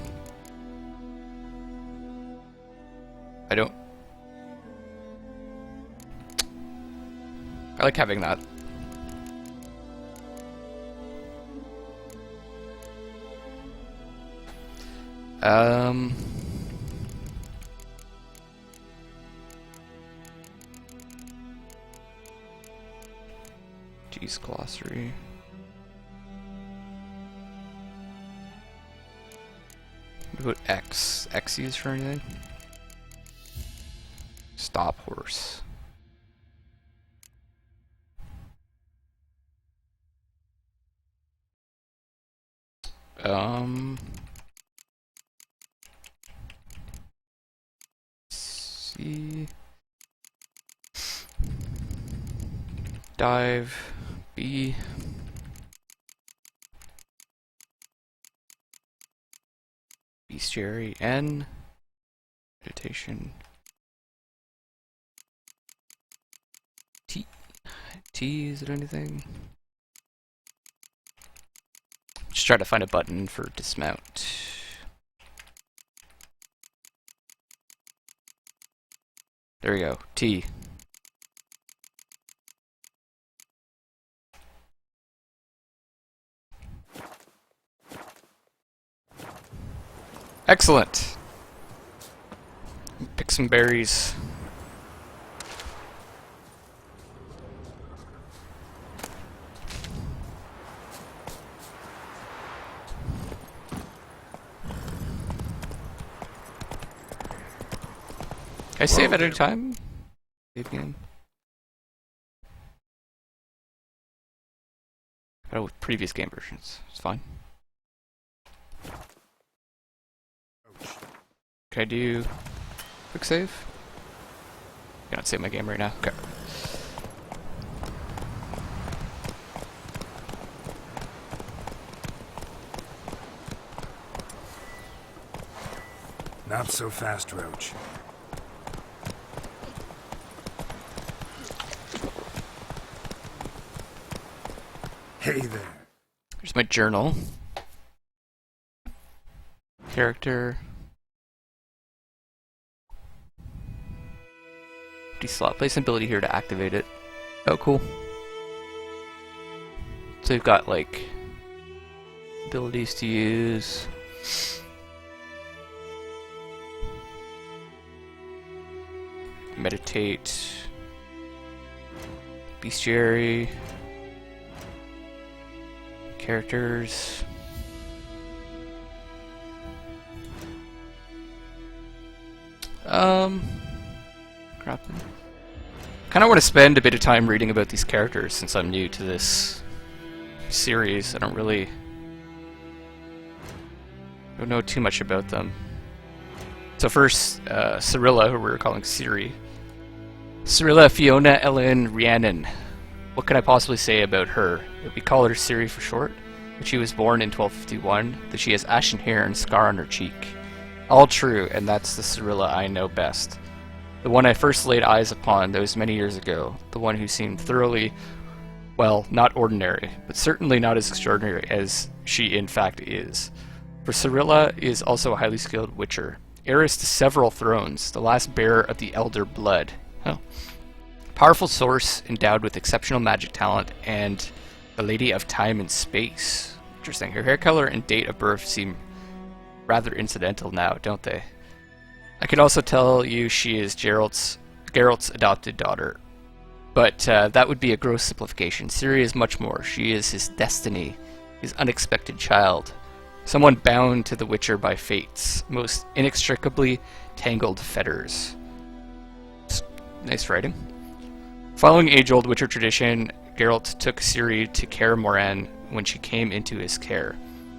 S1: I like having that. Geez, glossary. What about X? X used for anything? Stop horse. C. Dive. B. Bestiary N. Meditation. T. T, is it anything? Just try to find a button for dismount. There we go. T. Excellent. Pick some berries. Can I save at any time? Save game. Oh, with previous game versions. It's fine. Can I do quick save? Cannot save my game right now. Okay.
S4: Not so fast, Roach. Hey there.
S1: Here's my journal. Character. Empty slot. Place an ability here to activate it. Oh, cool. So you've got, like, abilities to use. Meditate. Bestiary. Characters. Crap. Kind of want to spend a bit of time reading about these characters since I'm new to this series. I don't know too much about them. So first, Cyrilla, who we're calling Ciri. Cyrilla Fiona Ellen Rhiannon. What can I possibly say about her? We call her Ciri for short. But she was born in 1251, that she has ashen hair and scar on her cheek. All true, and that's the Cyrilla I know best. The one I first laid eyes upon those many years ago. The one who seemed thoroughly, well, not ordinary, but certainly not as extraordinary as she in fact is. For Cyrilla is also a highly skilled witcher, heiress to several thrones, the last bearer of the Elder Blood. Oh. Powerful source endowed with exceptional magic talent, and the Lady of Time and Space. Interesting. Her hair color and date of birth seem rather incidental now, don't they? I could also tell you she is Geralt's adopted daughter, but that would be a gross simplification. Ciri is much more. She is his destiny, his unexpected child, someone bound to the Witcher by fate's most inextricably tangled fetters. Nice writing. Following age-old Witcher tradition, Geralt took Ciri to Kaer Morhen when she came into his care.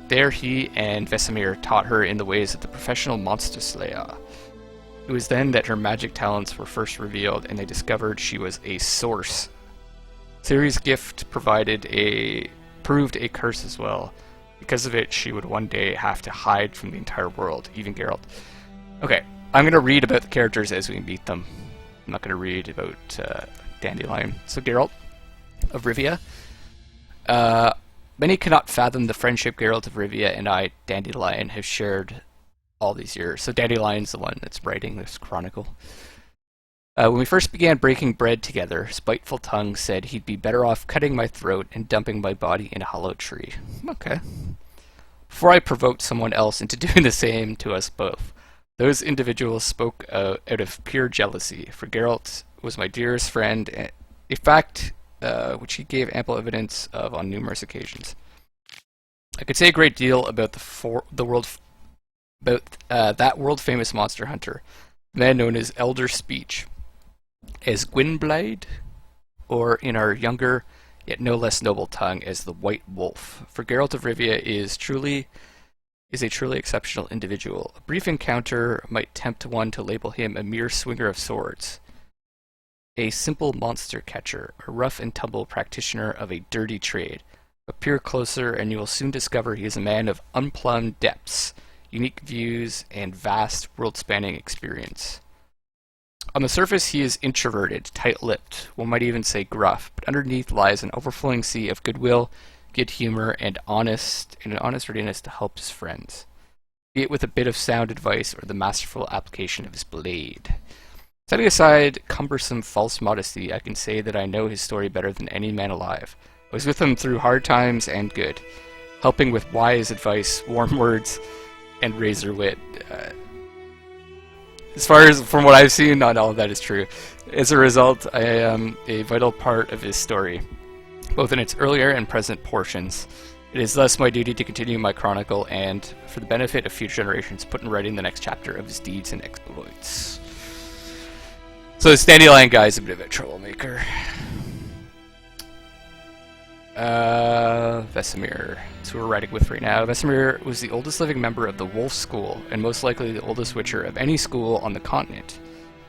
S1: There he and Vesemir taught her in the ways of the professional monster slayer. It was then that her magic talents were first revealed, and they discovered she was a source. Ciri's gift proved a curse as well. Because of it, she would one day have to hide from the entire world, even Geralt. Okay, I'm going to read about the characters as we meet them. I'm not going to read about Dandelion. So Geralt of Rivia. Many cannot fathom the friendship Geralt of Rivia and I, Dandelion, have shared all these years. So Dandelion's the one that's writing this chronicle. When we first began breaking bread together, spiteful tongue said he'd be better off cutting my throat and dumping my body in a hollow tree. Okay. Before I provoked someone else into doing the same to us both, those individuals spoke out of pure jealousy, for Geralt was my dearest friend, a fact which he gave ample evidence of on numerous occasions. I could say a great deal about that world-famous monster hunter, the man known as Elder Speech, as Gwynbleidd, or in our younger yet no less noble tongue as the White Wolf. For Geralt of Rivia is a truly exceptional individual. A brief encounter might tempt one to label him a mere swinger of swords, a simple monster catcher, a rough and tumble practitioner of a dirty trade. But peer closer and you will soon discover he is a man of unplumbed depths, unique views, and vast world-spanning experience. On the surface, he is introverted, tight-lipped, one might even say gruff, but underneath lies an overflowing sea of goodwill, good humor, and an honest readiness to help his friends, be it with a bit of sound advice or the masterful application of his blade. Setting aside cumbersome false modesty, I can say that I know his story better than any man alive. I was with him through hard times and good, helping with wise advice, warm words, and razor wit. As far as from what I've seen, not all of that is true. As a result, I am a vital part of his story, both in its earlier and present portions. It is thus my duty to continue my chronicle and, for the benefit of future generations, put in writing the next chapter of his deeds and exploits. So this Dandelion guy is a bit of a troublemaker. Vesemir. That's who we're writing with right now. Vesemir was the oldest living member of the Wolf School, and most likely the oldest Witcher of any school on the continent.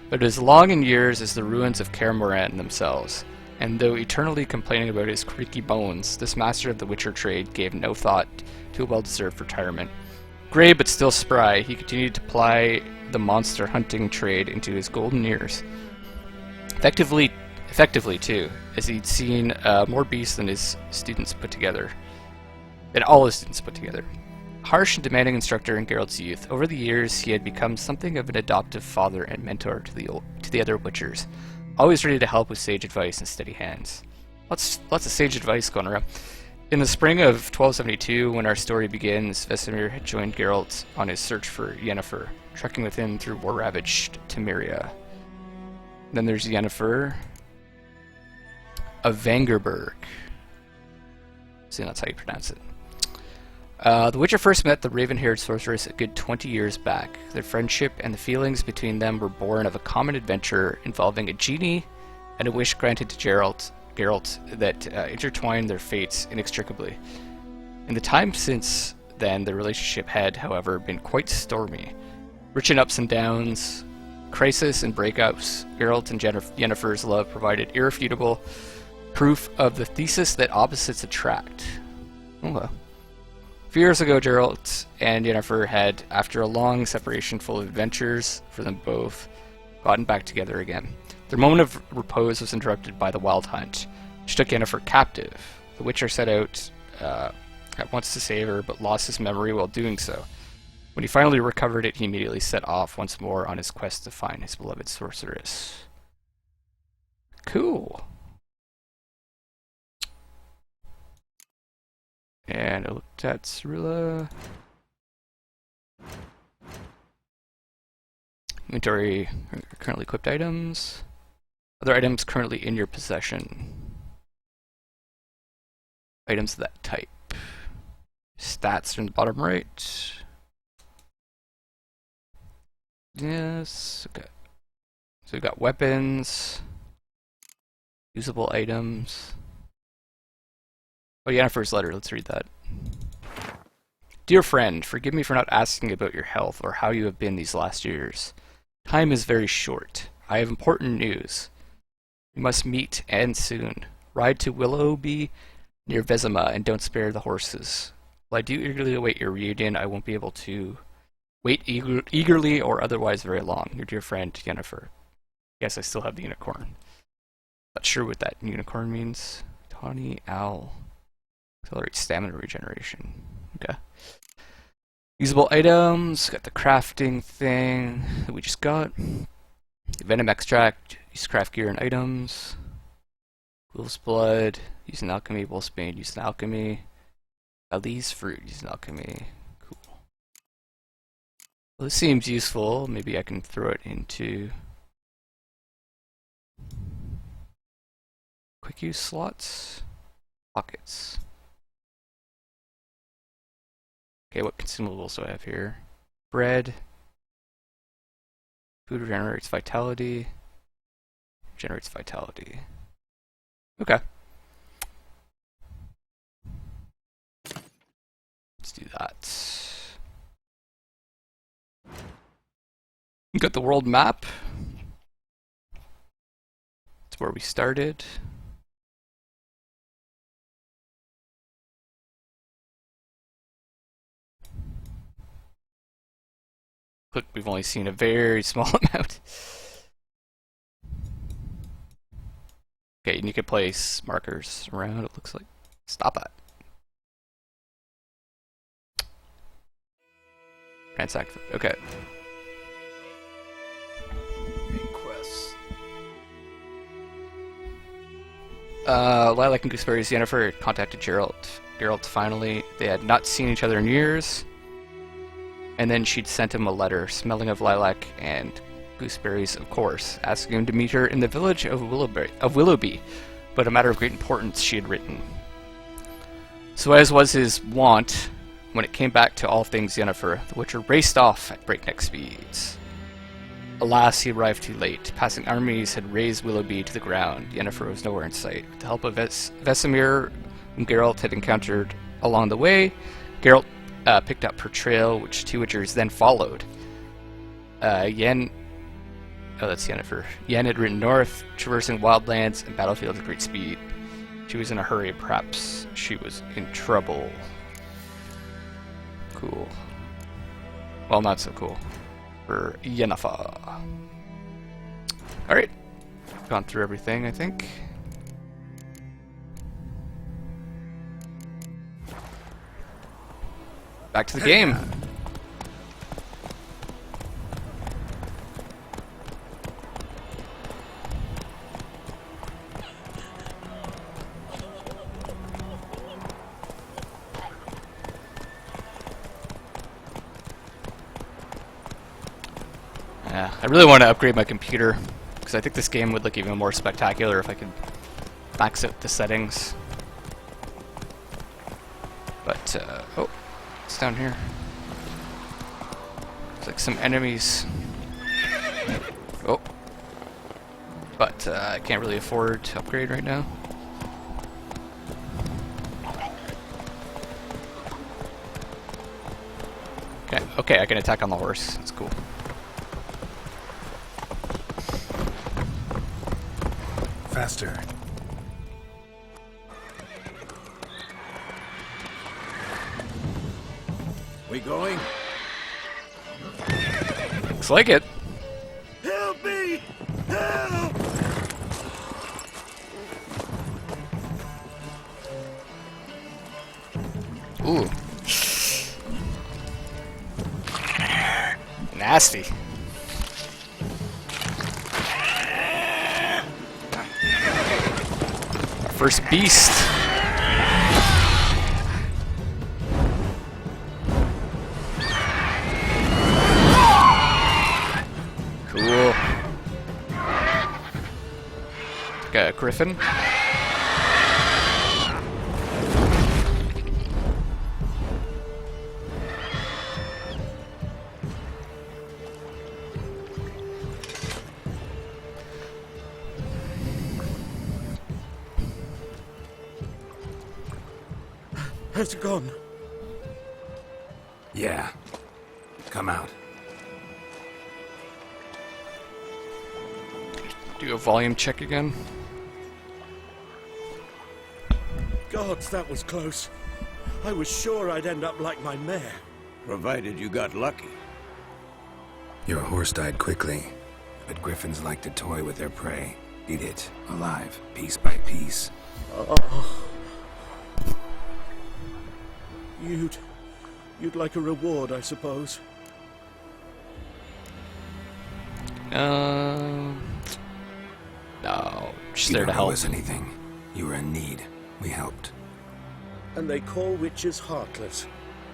S1: But as long in years as the ruins of Kaer Morhen themselves, and though eternally complaining about his creaky bones, this master of the Witcher trade gave no thought to a well-deserved retirement. Grey but still spry, he continued to ply the monster hunting trade into his golden years. Effectively too, as he'd seen more beasts than his students put together. Than all his students put together. Harsh and demanding instructor in Geralt's youth, over the years he had become something of an adoptive father and mentor to the other Witchers, always ready to help with sage advice and steady hands. Lots of sage advice going around. In the spring of 1272, when our story begins, Vesemir had joined Geralt on his search for Yennefer, trekking with him through war-ravaged Temeria. Then there's Yennefer of Vangerberg. See, that's how you pronounce it. The Witcher first met the raven-haired sorceress a good 20 years back. Their friendship and the feelings between them were born of a common adventure involving a genie and a wish granted to Geralt that intertwined their fates inextricably. In the time since then, their relationship had, however, been quite stormy. Rich in ups and downs, crisis and breakups, Geralt and Yennefer's love provided irrefutable proof of the thesis that opposites attract. Oh well. A few years ago, Geralt and Yennefer had, after a long separation full of adventures for them both, gotten back together again. Their moment of repose was interrupted by the Wild Hunt, which took Yennefer captive. The Witcher set out at once to save her, but lost his memory while doing so. When he finally recovered it, he immediately set off once more on his quest to find his beloved sorceress. Cool. And I looked at Cirilla. Inventory, currently equipped items. Other items currently in your possession. Items of that type. Stats in the bottom right. Yes, okay. So we've got weapons, usable items. Oh, Yennefer's letter, let's read that. Dear friend, forgive me for not asking about your health or how you have been these last years. Time is very short. I have important news. We must meet, and soon. Ride to Willoughby near Vezema and don't spare the horses. While I do eagerly await your reunion, I won't be able to wait eagerly or otherwise very long. Your dear friend, Yennefer. Yes, I still have the unicorn. Not sure what that unicorn means. Tawny Owl. Accelerate stamina regeneration. Okay. Usable items. Got the crafting thing that we just got. Venom extract. Use craft gear and items. Wolf's blood. Use an alchemy. Wolf's bane. Use an alchemy. Ali's fruit. Use an alchemy. Cool. Well, this seems useful. Maybe I can throw it into quick use slots. Pockets. Okay, what consumables do I have here? Bread. Food regenerates vitality. Generates vitality. Okay. Let's do that. We got the world map. That's where we started. Look, we've only seen a very small amount. Okay, and you can place markers around, it looks like. Stop that. Ransack. Okay. Main quests. Lilac and Gooseberry's Yennefer had contacted Geralt finally. They had not seen each other in years. And then she'd sent him a letter smelling of lilac and gooseberries, of course, asking him to meet her in the village of Willoughby, but a matter of great importance she had written. So as was his wont, when it came back to all things Yennefer, the Witcher raced off at breakneck speeds. Alas, he arrived too late. Passing armies had razed Willoughby to the ground. Yennefer was nowhere in sight. With the help of Vesemir, whom Geralt had encountered along the way, Geralt picked up her trail, which two Witchers then followed. Yen... Oh, that's Yennefer. Yen had ridden north, traversing wildlands and battlefields at great speed. She was in a hurry, perhaps she was in trouble. Cool. Well, not so cool. For Yennefer. Alright. Gone through everything, I think. Back to the game. Yeah, I really want to upgrade my computer because I think this game would look even more spectacular if I could max out the settings. But, oh, it's down here. There's like some enemies. Oh. But I can't really afford to upgrade right now. Okay, okay, I can attack on the horse. That's cool.
S4: Faster.
S5: We going?
S1: Looks like it.
S5: Help me! Help!
S1: Ooh. Nasty. First beast. Cool. Got a griffin.
S5: Has it gone?
S4: Yeah. Come out.
S1: Do a volume check again.
S8: Gods, that was close. I was sure I'd end up like my mare.
S5: Provided you got lucky.
S4: Your horse died quickly, but griffins like to toy with their prey. Eat it, alive, piece by piece.
S8: You'd like a reward, I suppose.
S1: No. Just
S4: You
S1: there to
S4: don't owe
S1: help.
S4: us anything. You were in need. We helped.
S8: And they call witches heartless.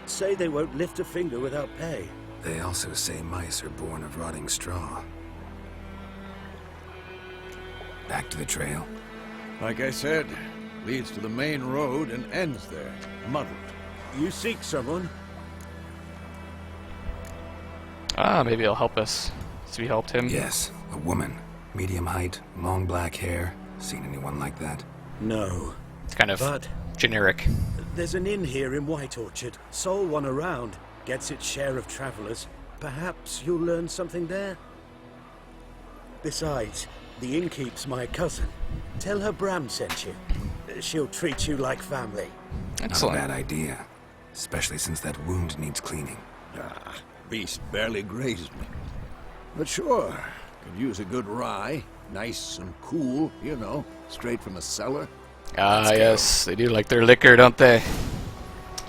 S8: Say they won't lift a finger without pay.
S4: They also say mice are born of rotting straw. Back to the trail.
S5: Like I said, leads to the main road and ends there, muddled.
S8: You seek someone?
S1: Ah, maybe it'll help us. So we helped him.
S4: Yes, a woman. Medium height, long black hair. Seen anyone like that?
S8: No.
S1: It's kind of
S8: But
S1: generic.
S8: there's an inn here in White Orchard. Sole one around. Gets its share of travelers. Perhaps you'll learn something there? Besides, the innkeep's my cousin. Tell her Bram sent you. She'll treat you like family.
S4: Not a
S1: Excellent.
S4: bad idea. Especially since that wound needs cleaning.
S5: Beast barely grazed me. But sure, could use a good rye. Nice and cool, you know, straight from a cellar.
S1: Ah, yes, they do like their liquor, don't they?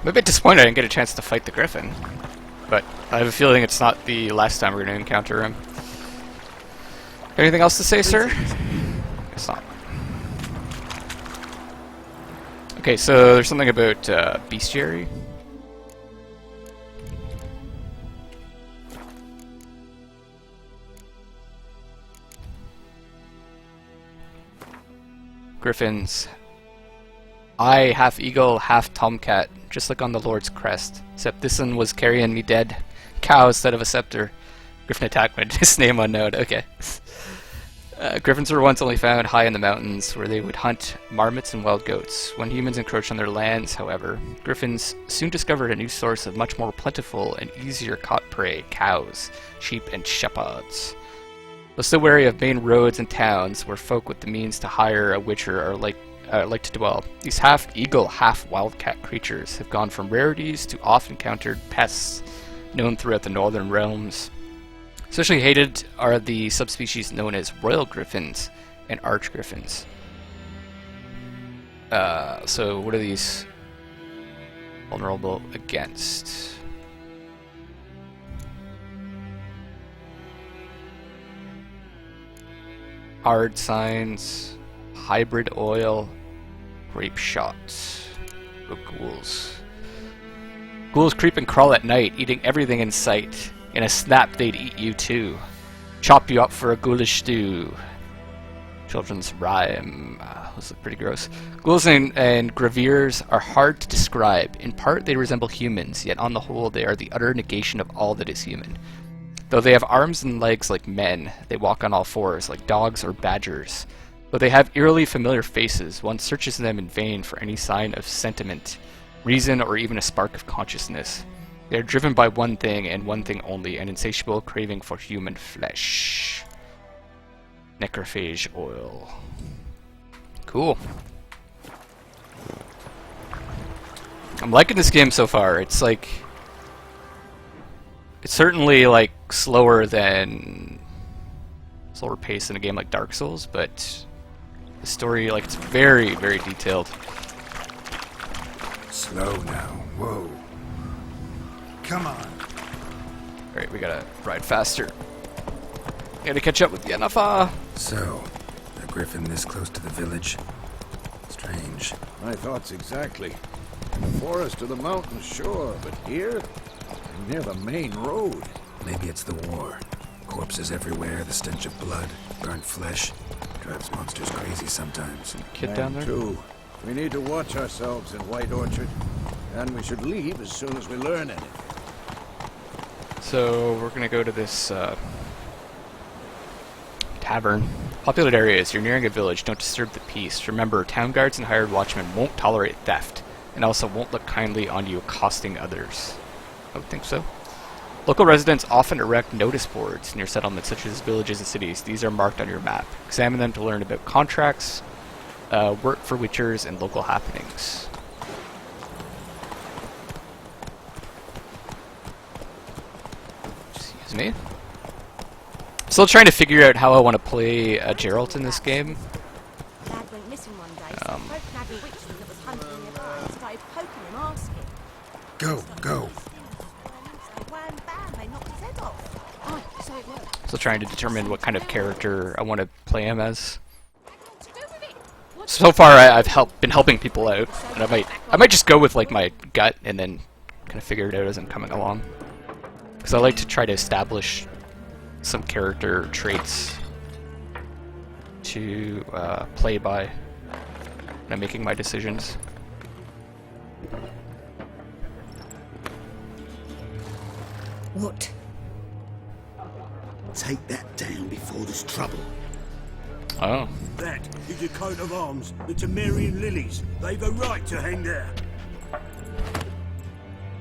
S1: I'm a bit disappointed I didn't get a chance to fight the Griffin. But I have a feeling it's not the last time we're going to encounter him. Anything else to say, sir? Guess not. Okay, so there's something about bestiary. Griffins. I, half eagle, half tomcat, just like on the Lord's crest. Except this one was carrying me dead. Cow instead of a scepter. Griffin attacked my his name unknown. Okay. Griffins were once only found high in the mountains, where they would hunt marmots and wild goats. When humans encroached on their lands, however, griffins soon discovered a new source of much more plentiful and easier caught prey: cows, sheep, and shepherds. Though still wary of main roads and towns, where folk with the means to hire a witcher are like to dwell, these half-eagle, half-wildcat creatures have gone from rarities to oft-encountered pests known throughout the northern realms. Especially hated are the subspecies known as royal griffins and arch griffins. So what are these vulnerable against? Hard signs, hybrid oil, grape shots. Oh, ghouls. Ghouls creep and crawl at night, eating everything in sight. In a snap, they'd eat you too. Chop you up for a ghoulish stew. Children's rhyme. Those look pretty gross. Ghouls and graveers are hard to describe. In part, they resemble humans, yet on the whole, they are the utter negation of all that is human. Though they have arms and legs like men, they walk on all fours like dogs or badgers. Though they have eerily familiar faces, one searches them in vain for any sign of sentiment, reason, or even a spark of consciousness. They are driven by one thing and one thing only, an insatiable craving for human flesh. Necrophage oil. Cool. I'm liking this game so far. It's like... It's certainly like slower pace than a game like Dark Souls, but the story, like, it's very, very detailed.
S4: Slow now. Whoa. Come on.
S1: Alright, we gotta ride faster. Gotta catch up with the Yennefer.
S4: So, a griffin this close to the village? Strange.
S5: My thoughts exactly. The forest or the mountains, sure, but here? Near the main road.
S4: Maybe it's the war. Corpses everywhere, the stench of blood, burnt flesh. Drives monsters crazy sometimes.
S1: Kid down there?
S5: Too. We need to watch ourselves in White Orchard. And we should leave as soon as we learn anything.
S1: So, we're gonna go to this, tavern. Populated areas. You're nearing a village. Don't disturb the peace. Remember, town guards and hired watchmen won't tolerate theft, and also won't look kindly on you accosting others. I would think so. Local residents often erect notice boards near settlements such as villages and cities. These are marked on your map. Examine them to learn about contracts, work for witchers, and local happenings. Excuse me. Still trying to figure out how I want to play Geralt in this game.
S6: Dad went missing one day, so folk nagging witchman that was hunting nearby and started poking him, asking.
S4: Go.
S6: Wham bam, they knocked his head off. Oh, so it worked.
S1: Still trying to determine what kind of character I want to play him as.
S6: To do with it. What
S1: So far, I've been helping people out, and I might just go with like my gut and then kind of figure it out as I'm coming along. Because I like to try to establish some character traits to play by when I'm making my decisions.
S2: What? Take that down before there's trouble.
S1: Oh,
S8: That is a coat of arms, the Temerian lilies. They've a right to hang there.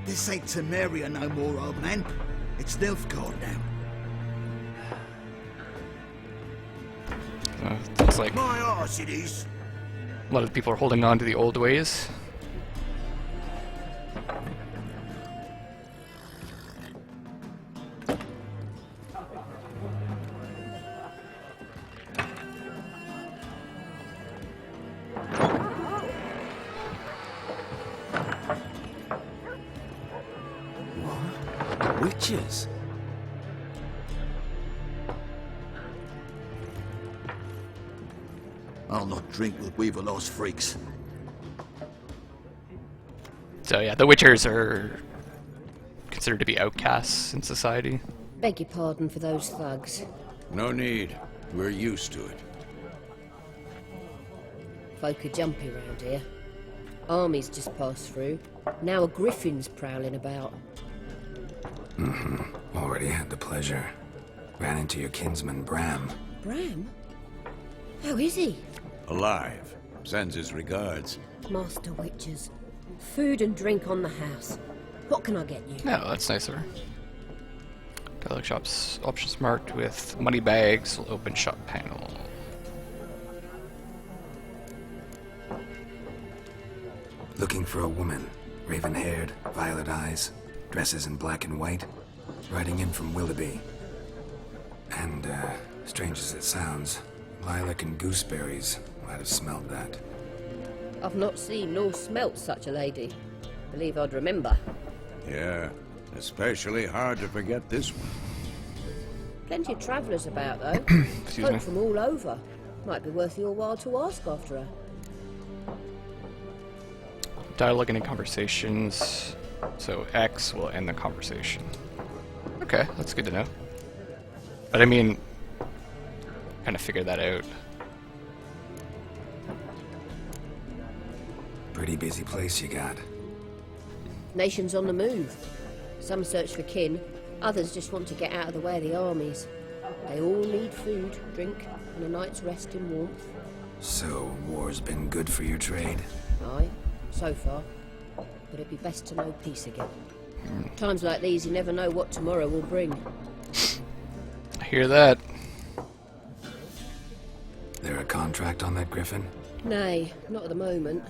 S2: This ain't Temeria no more, old man. It's Nilfgaard now.
S1: looks like
S8: My arse it is.
S1: a lot of people are holding on to the old ways.
S2: witches.
S9: I'll not drink with Weaverlaw's freaks.
S1: So yeah, the Witchers are considered to be outcasts in society.
S10: Beg your pardon for those thugs.
S5: No need. We're used to it.
S10: Folk are jumpy round here. Armies just passed through. Now a griffin's prowling about.
S4: Already had the pleasure. Ran into your kinsman, Bram.
S10: Bram? How is he?
S5: Alive. Sends his regards.
S10: Master Witchers. Food and drink on the house. What can I get you?
S1: Oh, that's nicer. Dialog shops options marked with money bags will open shop panel.
S4: Looking for a woman. Raven-haired, violet eyes, dresses in black and white. Riding in from Willoughby. And, strange as it sounds, lilac and gooseberries might have smelled that.
S10: I've not seen nor smelt such a lady. Believe I'd remember.
S5: Yeah, especially hard to forget this one.
S10: Plenty of travellers about, though.
S1: Excuse me.
S10: Folk from all over. Might be worth your while to ask after her.
S1: Dialogue and conversations. So X will end the conversation. Okay, that's good to know. But I mean, kind of figured that out.
S4: Pretty busy place you got.
S10: Nations on the move. Some search for kin, others just want to get out of the way of the armies. They all need food, drink, and a night's rest in warmth.
S4: So, war's been good for your trade?
S10: Aye, so far. But it'd be best to know peace again. Times like these, you never know what tomorrow will bring.
S1: I hear that.
S4: There a contract on that griffin?
S10: Nay, not at the moment.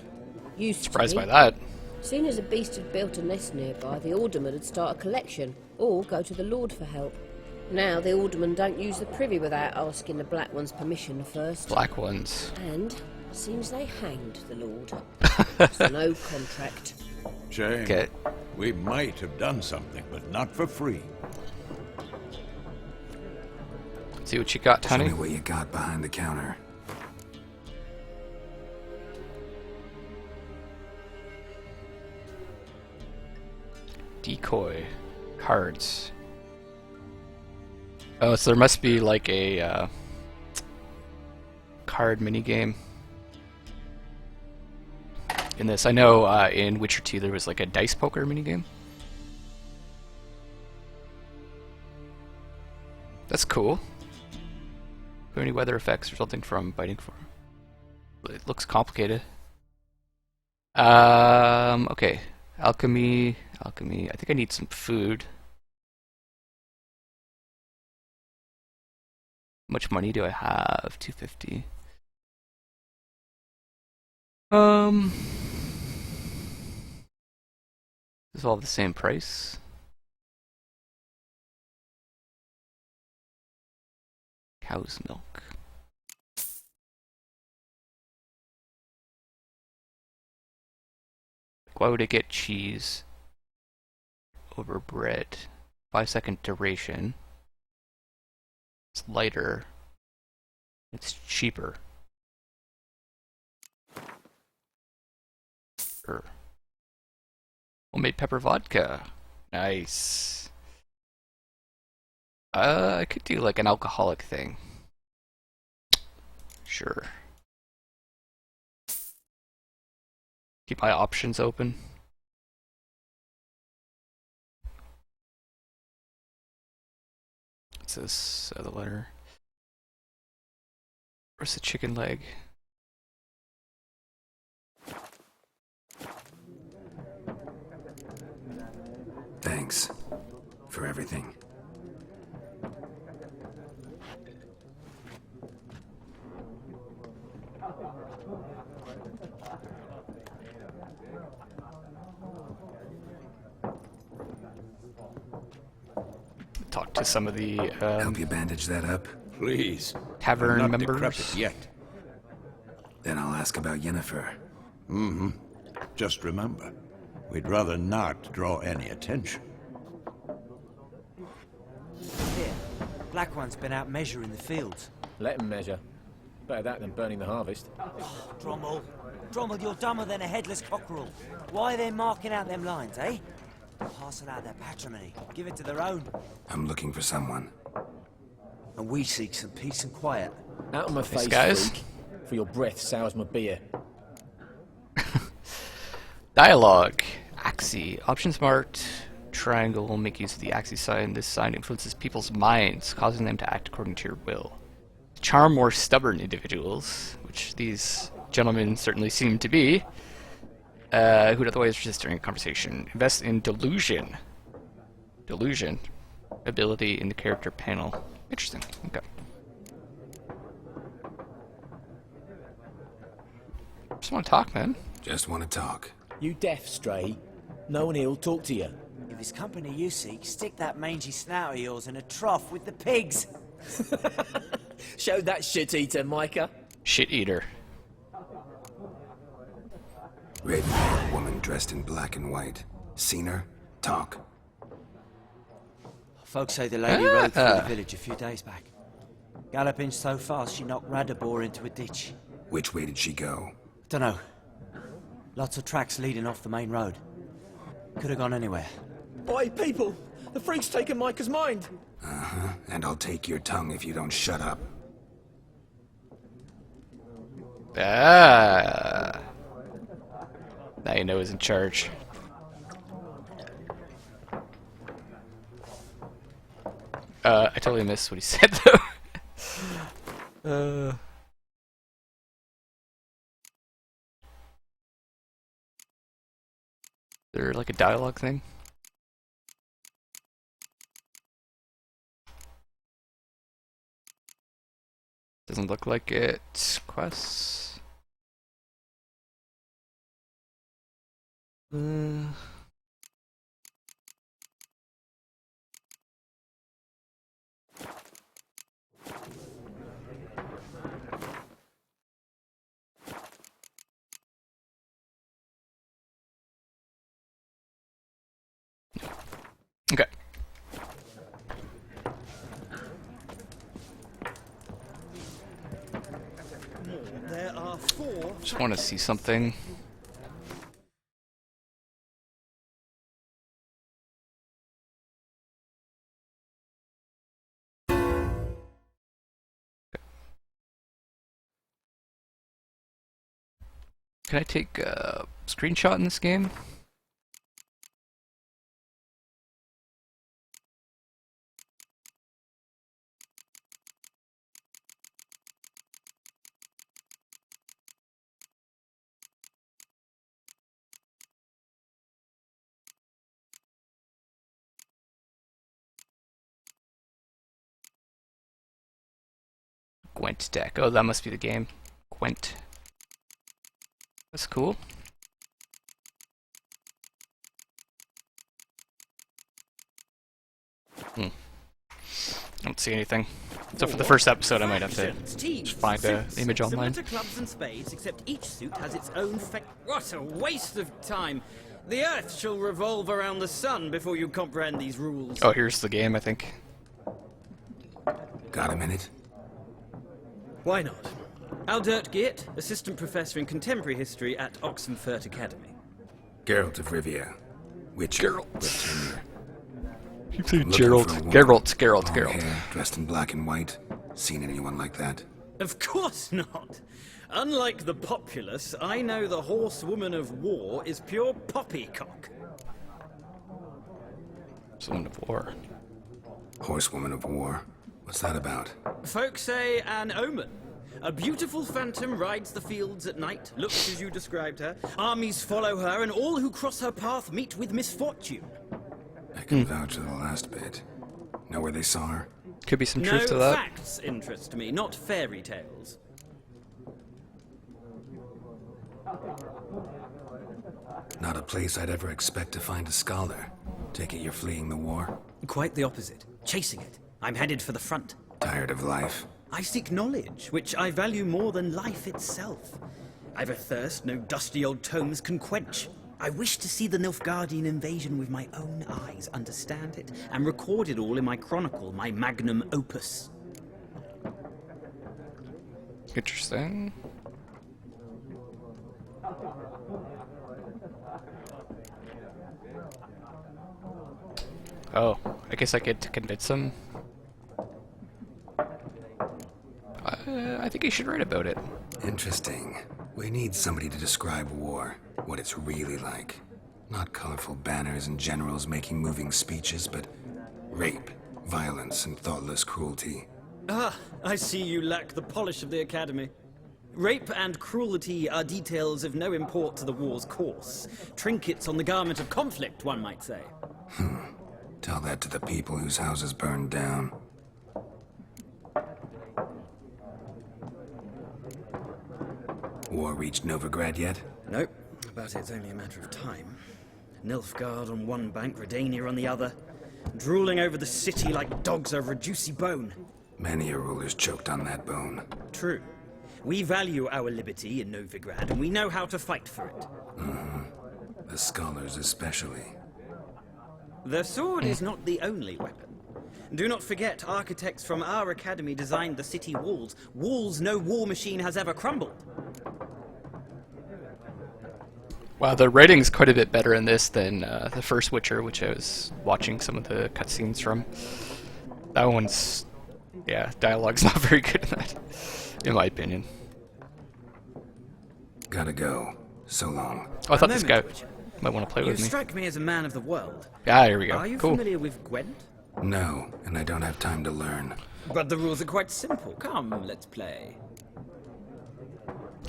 S10: Used
S1: Surprised
S10: to
S1: by
S10: be.
S1: that.
S10: Soon as a beast had built a nest nearby, the alderman would start a collection, or go to the Lord for help. Now the alderman don't use the privy without asking the Black One's permission first.
S1: Black ones.
S10: And seems they hanged the Lord. So no contract.
S5: Shame.
S1: Okay.
S5: We might have done something, but not for free.
S1: See what you got,
S4: Show
S1: honey.
S4: me what you got behind the counter.
S1: Decoy. Cards. Oh, so there must be like a card minigame in this. I know in Witcher 2 there was like a dice poker minigame. That's cool. Are any weather effects resulting from biting for? It looks complicated. Okay. Alchemy. I think I need some food. How much money do I have? 250. This is all the same price. Cow's milk. Why would I get cheese over bread? 5-second duration. It's lighter. It's cheaper. Homemade pepper vodka. Nice. I could do like an alcoholic thing. Sure. Keep my options open. What's this other letter? Where's the chicken leg?
S4: Thanks for everything.
S1: Talk to some of the
S4: Help you bandage that up?
S5: Please.
S1: tavern
S5: I'm not
S1: members.
S5: decrepit yet.
S4: Then I'll ask about Yennefer.
S5: Just remember, we'd rather not draw any attention.
S11: Black One's been out measuring the fields.
S12: Let 'em measure. Better that than burning the harvest.
S11: Drommel. Drommel, you're dumber than a headless cockerel. Why are they marking out them lines, eh? Parcel out their patrimony. Give it to their own.
S4: I'm looking for someone.
S11: And we seek some peace and quiet.
S12: Out of my face,
S1: guys.
S12: freak. For your breath sours my beer.
S1: Dialogue. Axis. Options marked. Triangle. Make use of the axis sign. This sign influences people's minds, causing them to act according to your will. Charm more stubborn individuals, which these gentlemen certainly seem to be, who'd otherwise resist during a conversation. Invest in delusion. Delusion. Ability in the character panel. Interesting. Okay. Just want to talk, man.
S4: Just want to talk.
S12: You deaf, Stray? No one here'll talk to you.
S11: If it's company you seek, stick that mangy snout of yours in a trough with the pigs.
S12: Show that shit-eater, Micah.
S1: Shit-eater.
S4: Red-haired woman dressed in black and white. Seen her? Talk.
S11: Folks say the lady rode through the village a few days back. Galloping so fast she knocked Radabor into a ditch.
S4: Which way did she go?
S11: Dunno. Lots of tracks leading off the main road. Could have gone anywhere.
S12: Oi, people! The freak's taken Micah's mind!
S4: Uh-huh. And I'll take your tongue if you don't shut up.
S1: Ah. Now you know who's in charge. I totally missed what he said though. Is there like a dialogue thing? Doesn't look like it. Quests. Okay.
S7: There are 4.
S1: Just want to see something. Can I take a screenshot in this game? Gwent deck. Oh, that must be the game. Gwent. That's cool. I don't see anything. So for the first episode, I might have to just find an image online.
S7: Similar to clubs and spades, except each suit has its own What a waste of time! The Earth shall revolve around the sun before you comprehend these rules.
S1: Oh, here's the game, I think.
S4: Got a minute?
S7: Why not? Aldert Geert, Assistant Professor in Contemporary History at Oxenfurt Academy.
S4: Geralt of Rivia. Witcher.
S1: Geralt.
S4: With tenure.
S1: Keep saying
S4: Looking
S1: Geralt.
S4: for a woman.
S1: Geralt.
S4: Long hair, dressed in black and white. Seen anyone like that?
S7: Of course not! Unlike the populace, I know the horsewoman of war is pure poppycock.
S1: Someone of war.
S4: Horsewoman of war. What's that about?
S7: Folk say an omen. A beautiful phantom rides the fields at night, looks as you described her. Armies follow her, and all who cross her path meet with misfortune.
S4: I can vouch for the last bit. Know where they saw her?
S1: Could be some
S7: No
S1: truth to that.
S7: facts interest me, not fairy tales.
S4: Not a place I'd ever expect to find a scholar. Take it you're fleeing the war?
S7: Quite the opposite. Chasing it. I'm headed for the front.
S4: Tired of life?
S7: I seek knowledge, which I value more than life itself. I've a thirst no dusty old tomes can quench. I wish to see the Nilfgaardian invasion with my own eyes, understand it, and record it all in my chronicle, my magnum opus.
S1: Interesting. Oh, I guess I get to convince him. I think he should write about it.
S4: Interesting. We need somebody to describe war, what it's really like. Not colorful banners and generals making moving speeches, but rape, violence, and thoughtless cruelty.
S7: Ah, I see you lack the polish of the Academy. Rape and cruelty are details of no import to the war's course. Trinkets on the garment of conflict, one might say.
S4: Tell that to the people whose houses burned down. War reached Novigrad yet?
S7: Nope, but it's only a matter of time. Nilfgaard on one bank, Redania on the other, drooling over the city like dogs over a juicy bone.
S4: Many a ruler's choked on that bone.
S7: True. We value our liberty in Novigrad, and we know how to fight for it.
S4: The scholars especially.
S7: The sword is not the only weapon. Do not forget, architects from our academy designed the city walls. Walls no war machine has ever crumbled.
S1: Wow, the writing's quite a bit better in this than the first Witcher, which I was watching some of the cutscenes from. That one's... yeah, dialogue's not very good in that, in my opinion.
S4: Gotta go. So long.
S1: Oh, I thought this guy might want to play with
S7: You
S1: me.
S7: strike me as a man of the world.
S1: Ah, here we go.
S7: Are you
S1: Cool.
S7: familiar with Gwent?
S4: No, and I don't have time to learn.
S7: But the rules are quite simple. Come, let's play.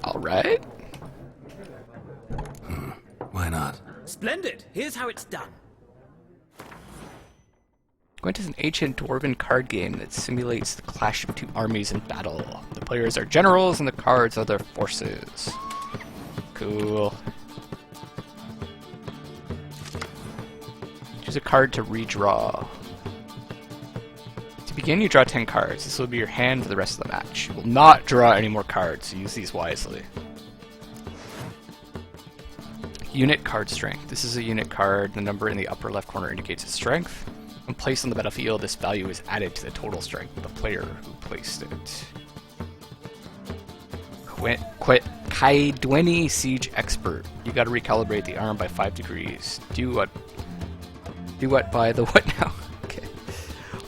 S1: Alright.
S4: Why not?
S7: Splendid! Here's how it's done.
S1: Gwent is an ancient dwarven card game that simulates the clash of two armies in battle. The players are generals and the cards are their forces. Cool. Choose a card to redraw. To begin, you draw 10 cards. This will be your hand for the rest of the match. You will not draw any more cards, so use these wisely. Unit card strength. This is a unit card. The number in the upper left corner indicates its strength. When placed on the battlefield, this value is added to the total strength of the player who placed it. Kaedweni Siege Expert. You gotta recalibrate the arm by 5 degrees. Do what by the what now? Okay.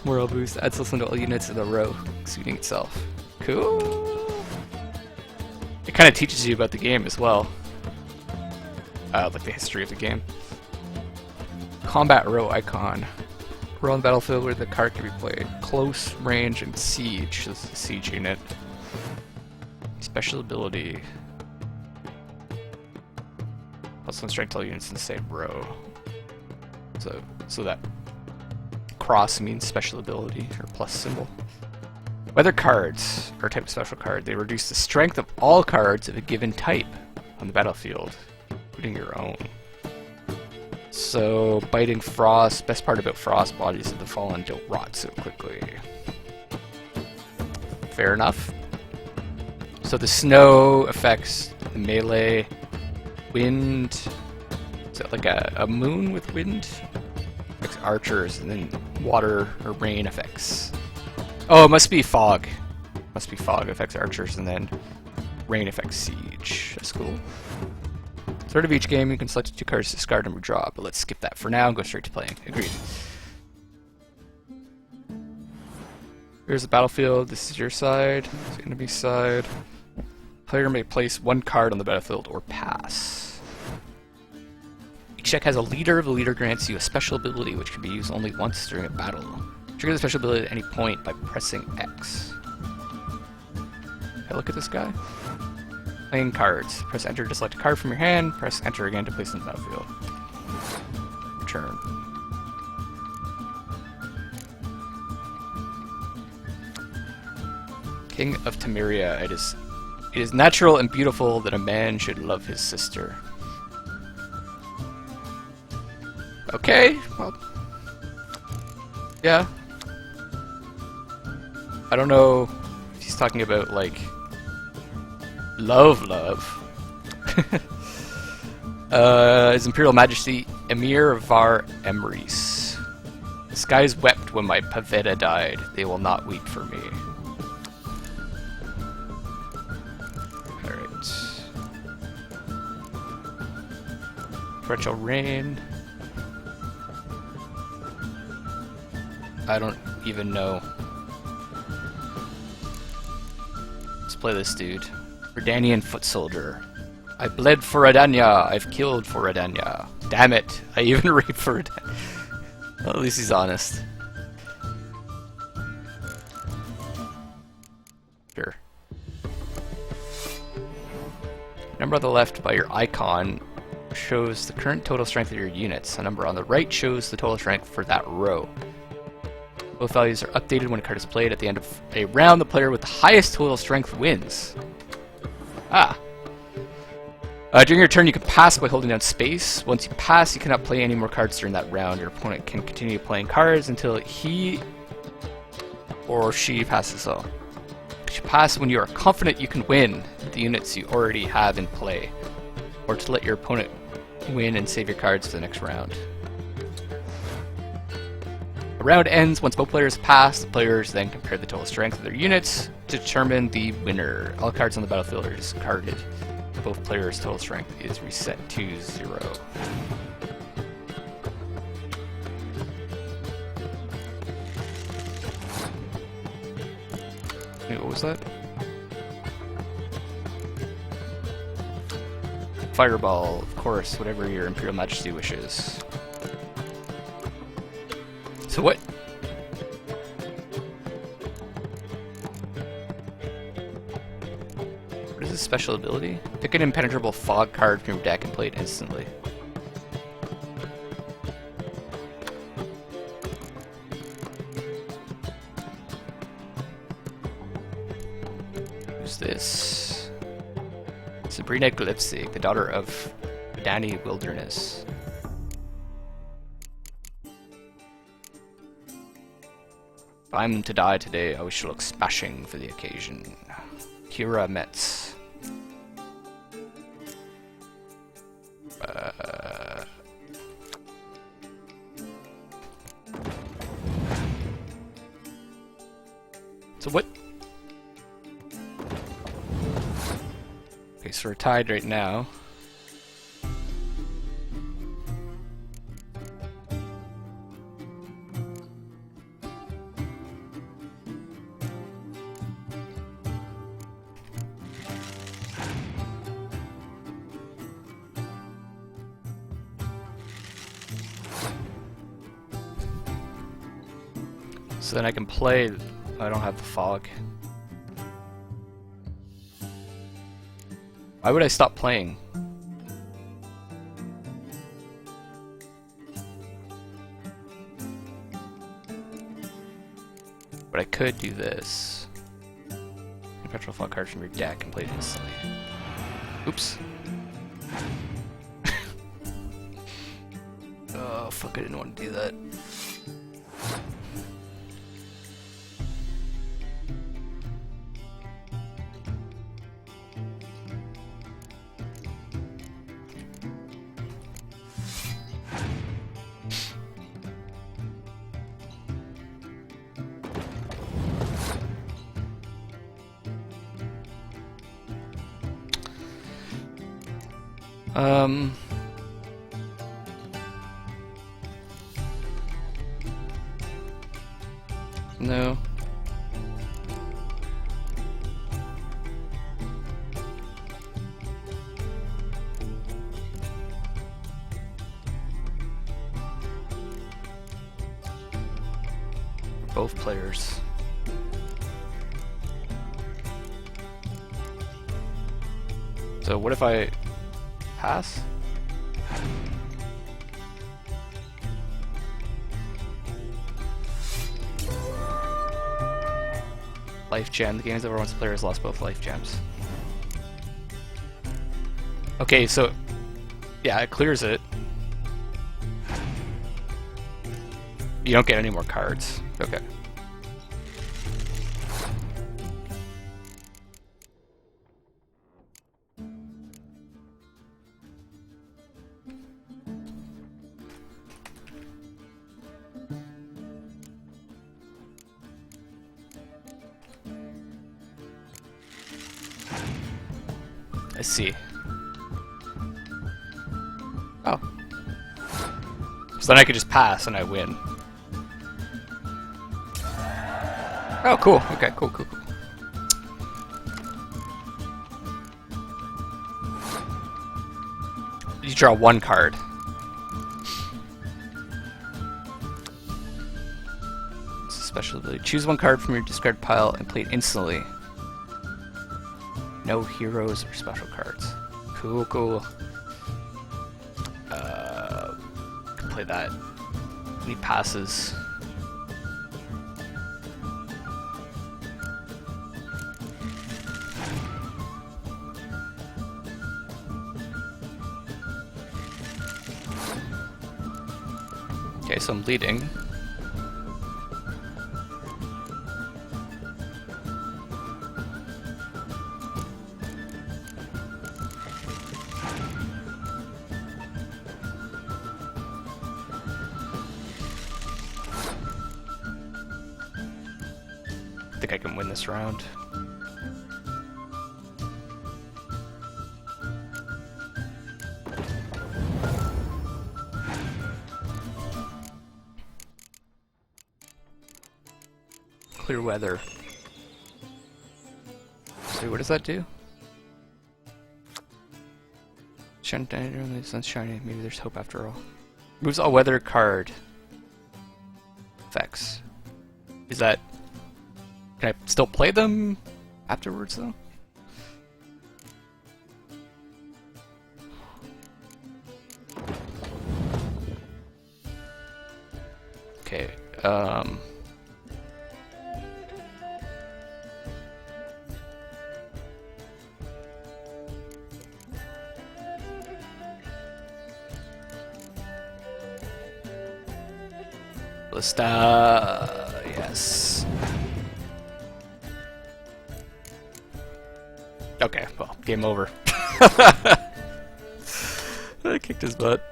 S1: Moral boost. Adds listen to all units in a row, suiting itself. Cool. It kind of teaches you about the game as well. Like the history of the game. Combat row icon. Row on the battlefield where the card can be played. Close, range, and siege. This is the siege unit. Special ability. Plus one strength all units in the same row. So that cross means special ability, or plus symbol. Weather cards are a type of special card. They reduce the strength of all cards of a given type on the battlefield, including your own. So, biting frost, best part about frost, bodies of the fallen don't rot so quickly. Fair enough. So the snow affects the melee, wind, is that like a moon with wind? Affects archers, and then water or rain affects. Oh, it must be fog. Must be fog affects archers, and then rain affects siege. That's cool. Third of each game, you can select 2 cards to discard and redraw, but let's skip that for now and go straight to playing. Agreed. Here's the battlefield. This is your side. It's the enemy side. Player may place 1 card on the battlefield or pass. Each deck has a leader. The leader grants you a special ability which can be used only once during a battle. Trigger the special ability at any point by pressing X. Hey, look at this guy. Playing cards. Press enter to select a card from your hand. Press enter again to place on the battlefield. Turn. King of Temeria. It is natural and beautiful that a man should love his sister. Okay, well, yeah. I don't know if he's talking about, like, love. His Imperial Majesty Emir Var Emrys. The skies wept when my Pavetta died. They will not weep for me. Alright. Torrential Rain. I don't even know. Let's play this dude. Redanian Foot Soldier. I bled for Redania. I've killed for Redania. Damn it. I even raped for Redania. Well, at least he's honest. Sure. Number on the left by your icon shows the current total strength of your units. A number on the right shows the total strength for that row. Both values are updated when a card is played. At the end of a round, the player with the highest total strength wins. Ah. During your turn, you can pass by holding down space. Once you pass, you cannot play any more cards during that round. Your opponent can continue playing cards until he or she passes all. You pass when you are confident you can win with the units you already have in play, or to let your opponent win and save your cards for the next round. The round ends once both players pass. The players then compare the total strength of their units to determine the winner. All cards on the battlefield are discarded. Both players' total strength is reset to 0. Wait, what was that? Fireball, of course, whatever your Imperial Majesty wishes. So what? What is this special ability? Pick an impenetrable fog card from your deck and play it instantly. Who's this? Sabrina Glipsig, the daughter of Danny Wilderness. If I'm to die today, I wish to look smashing for the occasion. Kira Metz. So what? Okay, so we're tied right now. So then I can play. I don't have the fog. Why would I stop playing? But I could do this. Control fog card from your deck and play it instantly. Oops. Oh fuck, I didn't want to do that. No. Both players. So what if I pass? Life gem. The game is over once the player has lost both life gems. Okay, so yeah, it clears it. You don't get any more cards. Okay. Let's see. Oh. So then I could just pass and I win. Oh, cool. Okay, cool. You draw one card. It's a special ability. Choose one card from your discard pile and play it instantly. No heroes or special cards. Cool. Can play that. And he passes. Okay, so I'm leading. I think I can win this round. Clear weather. So what does that do? Shine down when the sun's shining. Maybe there's hope after all. Moves all weather card. Effects. Is that... Can I still play them afterwards though? Okay, Ballista, yes. Okay, well, game over. I kicked his butt.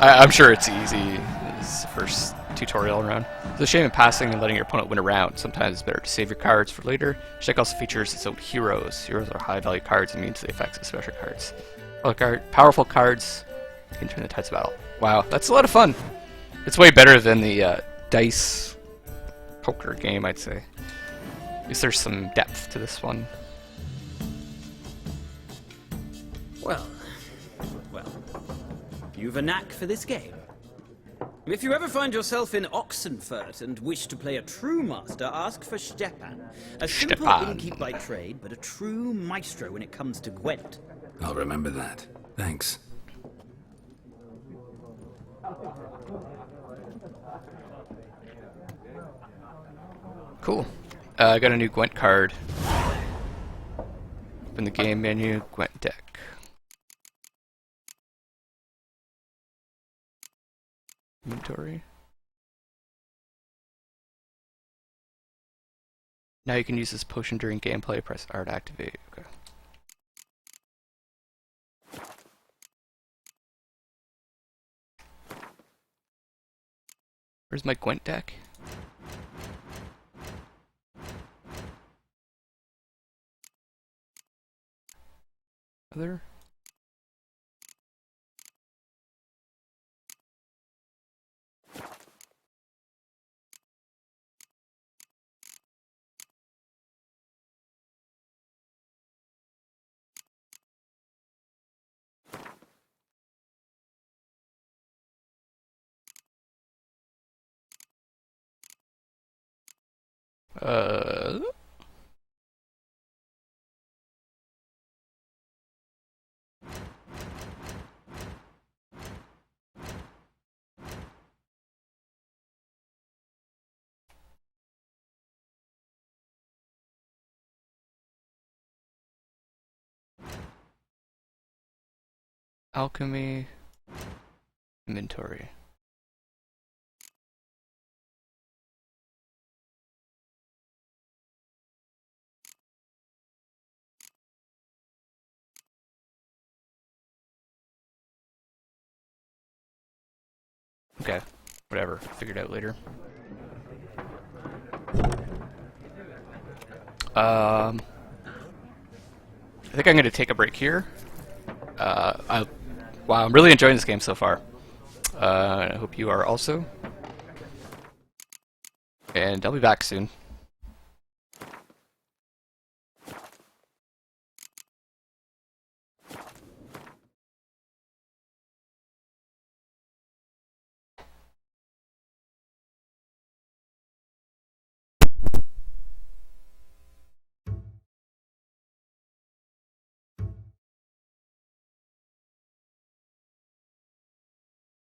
S1: I'm sure it's easy. This is the first tutorial round. It's a shame in passing and letting your opponent win a round. Sometimes it's better to save your cards for later. Check also features its own heroes. Heroes are high value cards immune to the effects of special cards. Powerful cards can turn the tides of battle. Wow, that's a lot of fun. It's way better than the dice poker game, I'd say. At least there's some depth to this one.
S7: Well, you've a knack for this game. If you ever find yourself in Oxenfurt and wish to play a true master, ask for Stepan. A simple innkeep by trade, but a true maestro when it comes to Gwent.
S4: I'll remember that. Thanks.
S1: Cool. I got a new Gwent card. Open the game menu, Gwent deck. Inventory. Now you can use this potion during gameplay. Press R to activate. Okay. Where's my Gwent deck? Other? Alchemy, inventory. Okay, whatever, figure it out later. think I'm going to take a break here. Wow, I'm really enjoying this game so far. I hope you are also. And I'll be back soon.